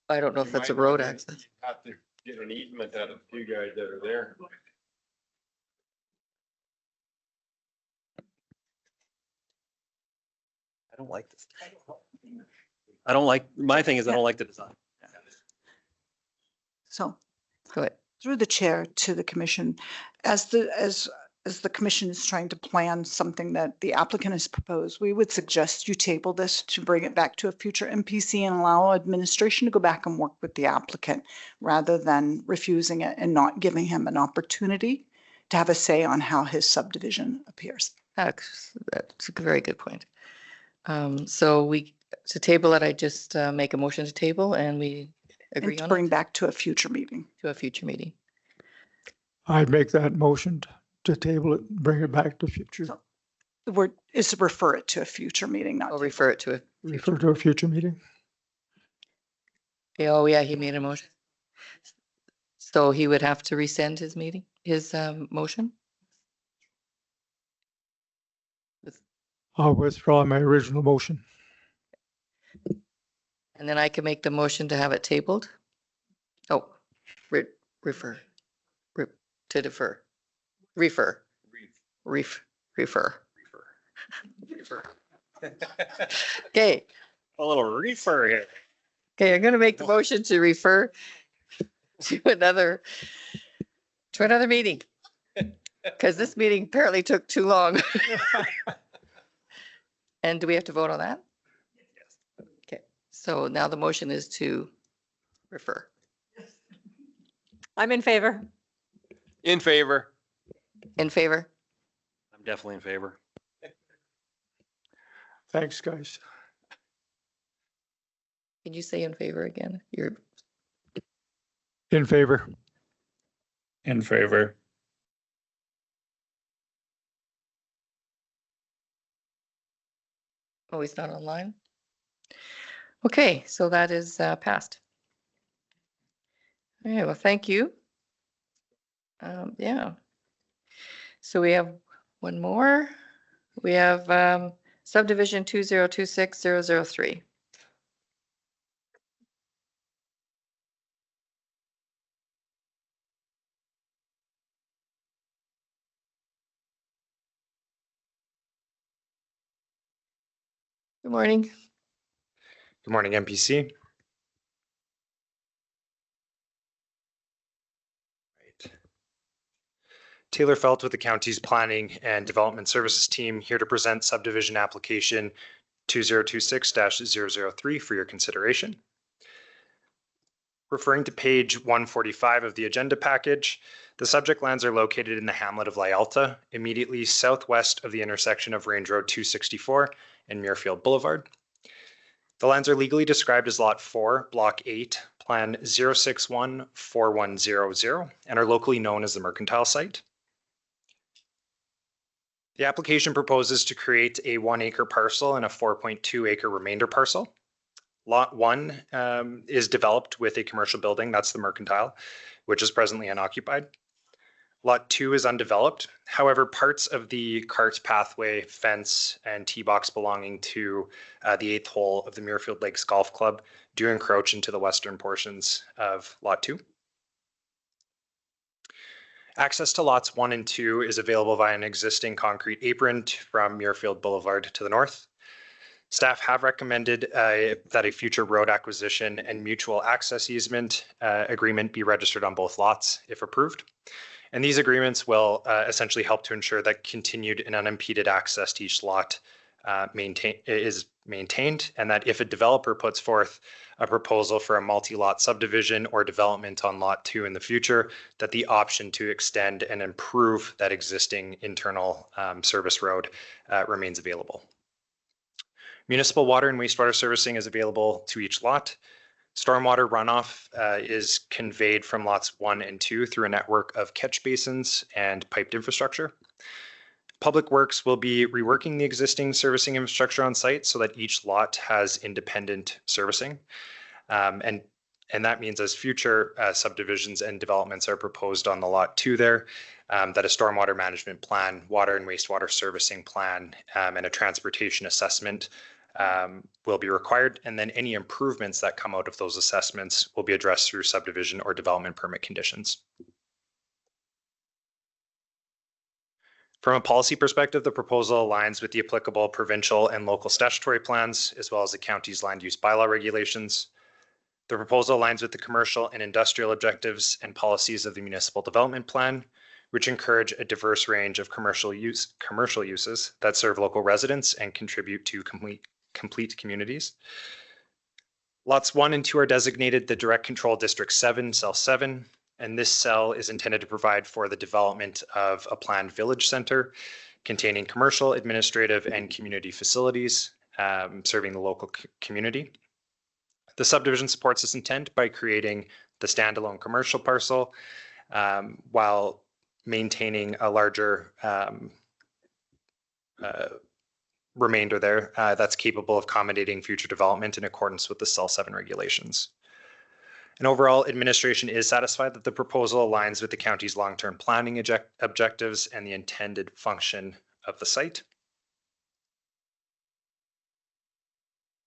I don't know if that's a road access. Have to get an easement out of a few guys that are there. I don't like this. I don't like, my thing is I don't like the design. So Go ahead. through the chair to the commission, as the commission is trying to plan something that the applicant has proposed, we would suggest you table this to bring it back to a future MPC and allow administration to go back and work with the applicant rather than refusing it and not giving him an opportunity to have a say on how his subdivision appears. That's a very good point. So to table it, I just make a motion to table and we agree And to on bring it back to a future meeting. to a future meeting. I'd make that motion to table it, bring it back to future, So- The word is to refer it to a future meeting, not. I'll table. refer it to a, refer to a future meeting. oh yeah, he made a motion. So he would have to rescind his motion? I'll withdraw my original motion. And then I can make the motion to have it tabled? Oh, refer, to defer, refer, refer. Okay, A little reefer here. okay, I'm gonna make the motion to refer to another meeting. Because this meeting apparently took too long. And do we have to vote on that? Okay, so now the motion is to refer. I'm in favor. In favor. In favor? I'm definitely in favor. Thanks, guys. Can you say in favor again? You're, In favor. In favor. oh, he's not online? Okay, so that is passed. Okay, well, thank you. Yeah. So we have one more. We have subdivision 2026003. Good morning. Good morning, MPC. Right. Taylor Felt with the county's Planning and Development Services team here to present subdivision application 2026-003 for your consideration. Referring to page 145 of the agenda package, the subject lands are located in the hamlet of Lyalta, immediately southwest of the intersection of Range Road 264 and Muirfield Boulevard. The lands are legally described as Lot 4, Block 8, Plan 0614100, and are locally known as the Mercantile Site. The application proposes to create a 1 acre parcel and a 4.2 acre remainder parcel. Lot 1 is developed with a commercial building, that's the Mercantile, which is presently unoccupied. Lot 2 is undeveloped. However, parts of the cart pathway, fence, and tee box belonging to the 8th hole of the Muirfield Lakes Golf Club do encroach into the western portions of Lot 2. Access to lots 1 and 2 is available via an existing concrete apron from Muirfield Boulevard to the north. Staff have recommended that a future road acquisition and mutual access easement agreement be registered on both lots if approved. And these agreements will essentially help to ensure that continued and unimpeded access to each lot is maintained, and that if a developer puts forth a proposal for a multi-lot subdivision or development on Lot 2 in the future, that the option to extend and improve that existing internal service road remains available. Municipal water and wastewater servicing is available to each lot. Stormwater runoff is conveyed from lots 1 and 2 through a network of catch basins and piped infrastructure. Public Works will be reworking the existing servicing infrastructure on site so that each lot has independent servicing. And And that means as future subdivisions and developments are proposed on the lot 2 there, that a stormwater management plan, water and wastewater servicing plan, and a transportation assessment will be required. And then any improvements that come out of those assessments will be addressed through subdivision or development permit conditions. From a policy perspective, the proposal aligns with the applicable provincial and local statutory plans, as well as the county's land use bylaw regulations. The proposal aligns with the commercial and industrial objectives and policies of the municipal development plan, which encourage a diverse range of commercial uses that serve local residents and contribute to complete communities. Lots 1 and 2 are designated the Direct Control District 7, Cell 7, and this cell is intended to provide for the development of a planned village center containing commercial, administrative, and community facilities serving the local community. The subdivision supports this intent by creating the standalone commercial parcel while maintaining a larger remainder there that's capable of accommodating future development in accordance with the Cell 7 regulations. And overall, administration is satisfied that the proposal aligns with the county's long-term planning objectives and the intended function of the site.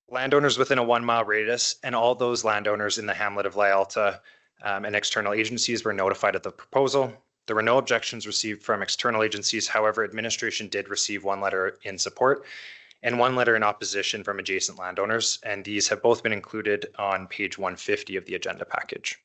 Landowners within a 1-mile radius and all those landowners in the hamlet of Lyalta and external agencies were notified of the proposal. There were no objections received from external agencies. However, administration did receive 1 letter in support and 1 letter in opposition from adjacent landowners, and these have both been included on page 150 of the agenda package.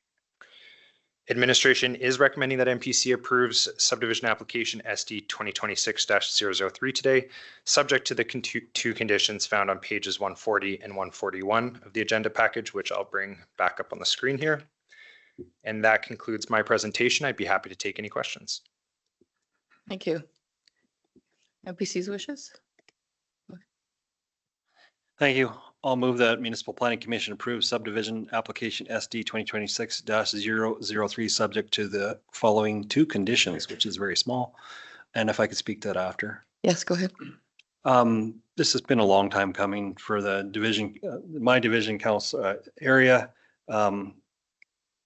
Administration is recommending that MPC approves subdivision application SD 2026-003 today, subject to the 2 conditions found on pages 140 and 141 of the agenda package, which I'll bring back up on the screen here. And that concludes my presentation. I'd be happy to take any questions. Thank you. MPC's wishes? Thank you. I'll move that Municipal Planning Commission approve subdivision application SD 2026-003 subject to the following 2 conditions, which is very small. And if I could speak to that after. Yes, go ahead. This has been a long time coming for the division, my division council area.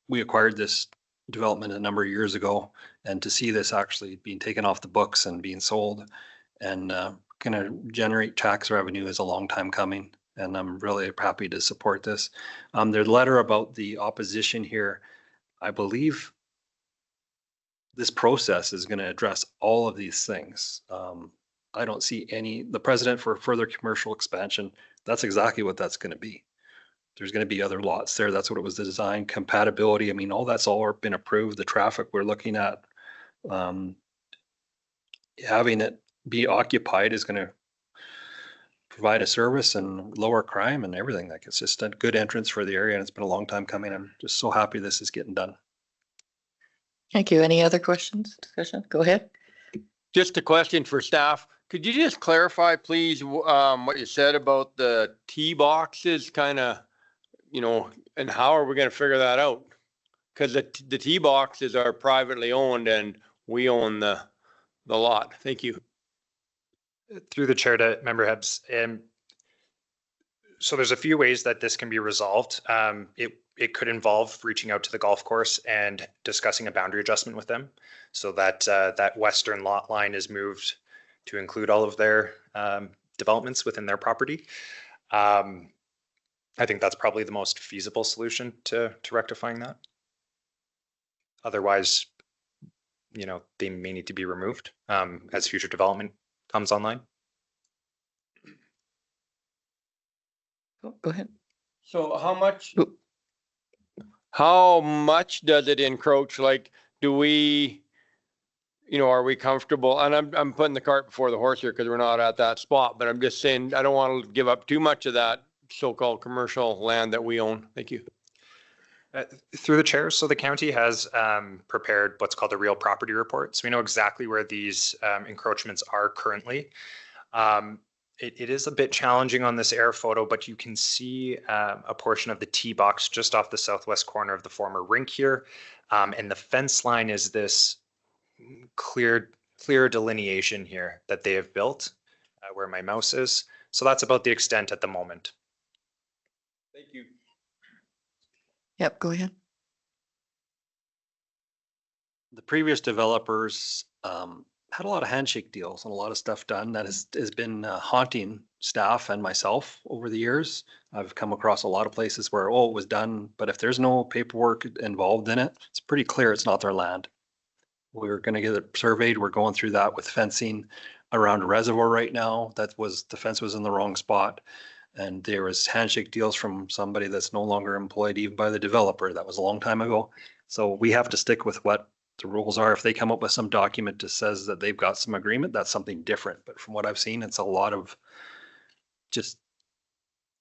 We acquired this development a number of years ago, and to see this actually being taken off the books and being sold and going to generate tax revenue is a long time coming. And I'm really happy to support this. Their letter about the opposition here, I believe this process is going to address all of these things. I don't see the precedent for further commercial expansion. That's exactly what that's going to be. There's going to be other lots there. That's what it was designed. Compatibility. I mean, all that's all been approved. The traffic we're looking at, having it be occupied is going to provide a service and lower crime and everything. Like, it's just a good entrance for the area, and it's been a long time coming. I'm just so happy this is getting done. Thank you. Any other questions, discussion? Go ahead. Just a question for staff. Could you just clarify, please, what you said about the tee boxes, kind of, and how are we going to figure that out? Because the tee boxes are privately owned and we own the lot. Thank you. Through the chair to Member Hebbs. So there's a few ways that this can be resolved. It could involve reaching out to the golf course and discussing a boundary adjustment with them so that that western lot line is moved to include all of their developments within their property. I think that's probably the most feasible solution to rectifying that. Otherwise, they may need to be removed as future development comes online. Go ahead. So how much does it encroach? Like, do we, are we comfortable? And I'm putting the cart before the horse here because we're not at that spot, but I'm just saying, I don't want to give up too much of that so-called commercial land that we own. Thank you. Through the chair, so the county has prepared what's called a real property report. So we know exactly where these encroachments are currently. It is a bit challenging on this air photo, but you can see a portion of the tee box just off the southwest corner of the former rink here. And the fence line is this clear delineation here that they have built where my mouse is. So that's about the extent at the moment. Thank you. Yep, go ahead. The previous developers had a lot of handshake deals and a lot of stuff done that has been haunting staff and myself over the years. I've come across a lot of places where, oh, it was done, but if there's no paperwork involved in it, it's pretty clear it's not their land. We're going to get it surveyed. We're going through that with fencing around a reservoir right now. The fence was in the wrong spot. And there was handshake deals from somebody that's no longer employed even by the developer. That was a long time ago. So we have to stick with what the rules are. If they come up with some document that says that they've got some agreement, that's something different. But from what I've seen, it's a lot of just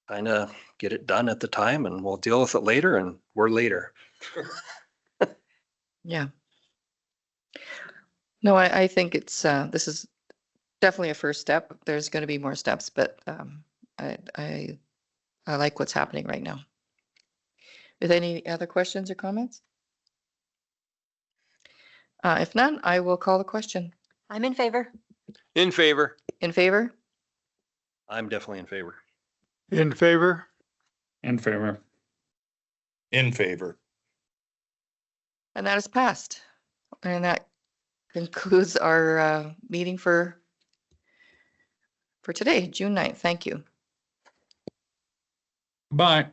kind of get it done at the time and we'll deal with it later, and we're later. Yeah. No, I think it's, this is definitely a first step. There's going to be more steps, but I like what's happening right now. With any other questions or comments? If none, I will call the question. I'm in favor. In favor. In favor? I'm definitely in favor. In favor? In favor. In favor. And that is passed. And that concludes our meeting for today, June 9th. Thank you. Bye.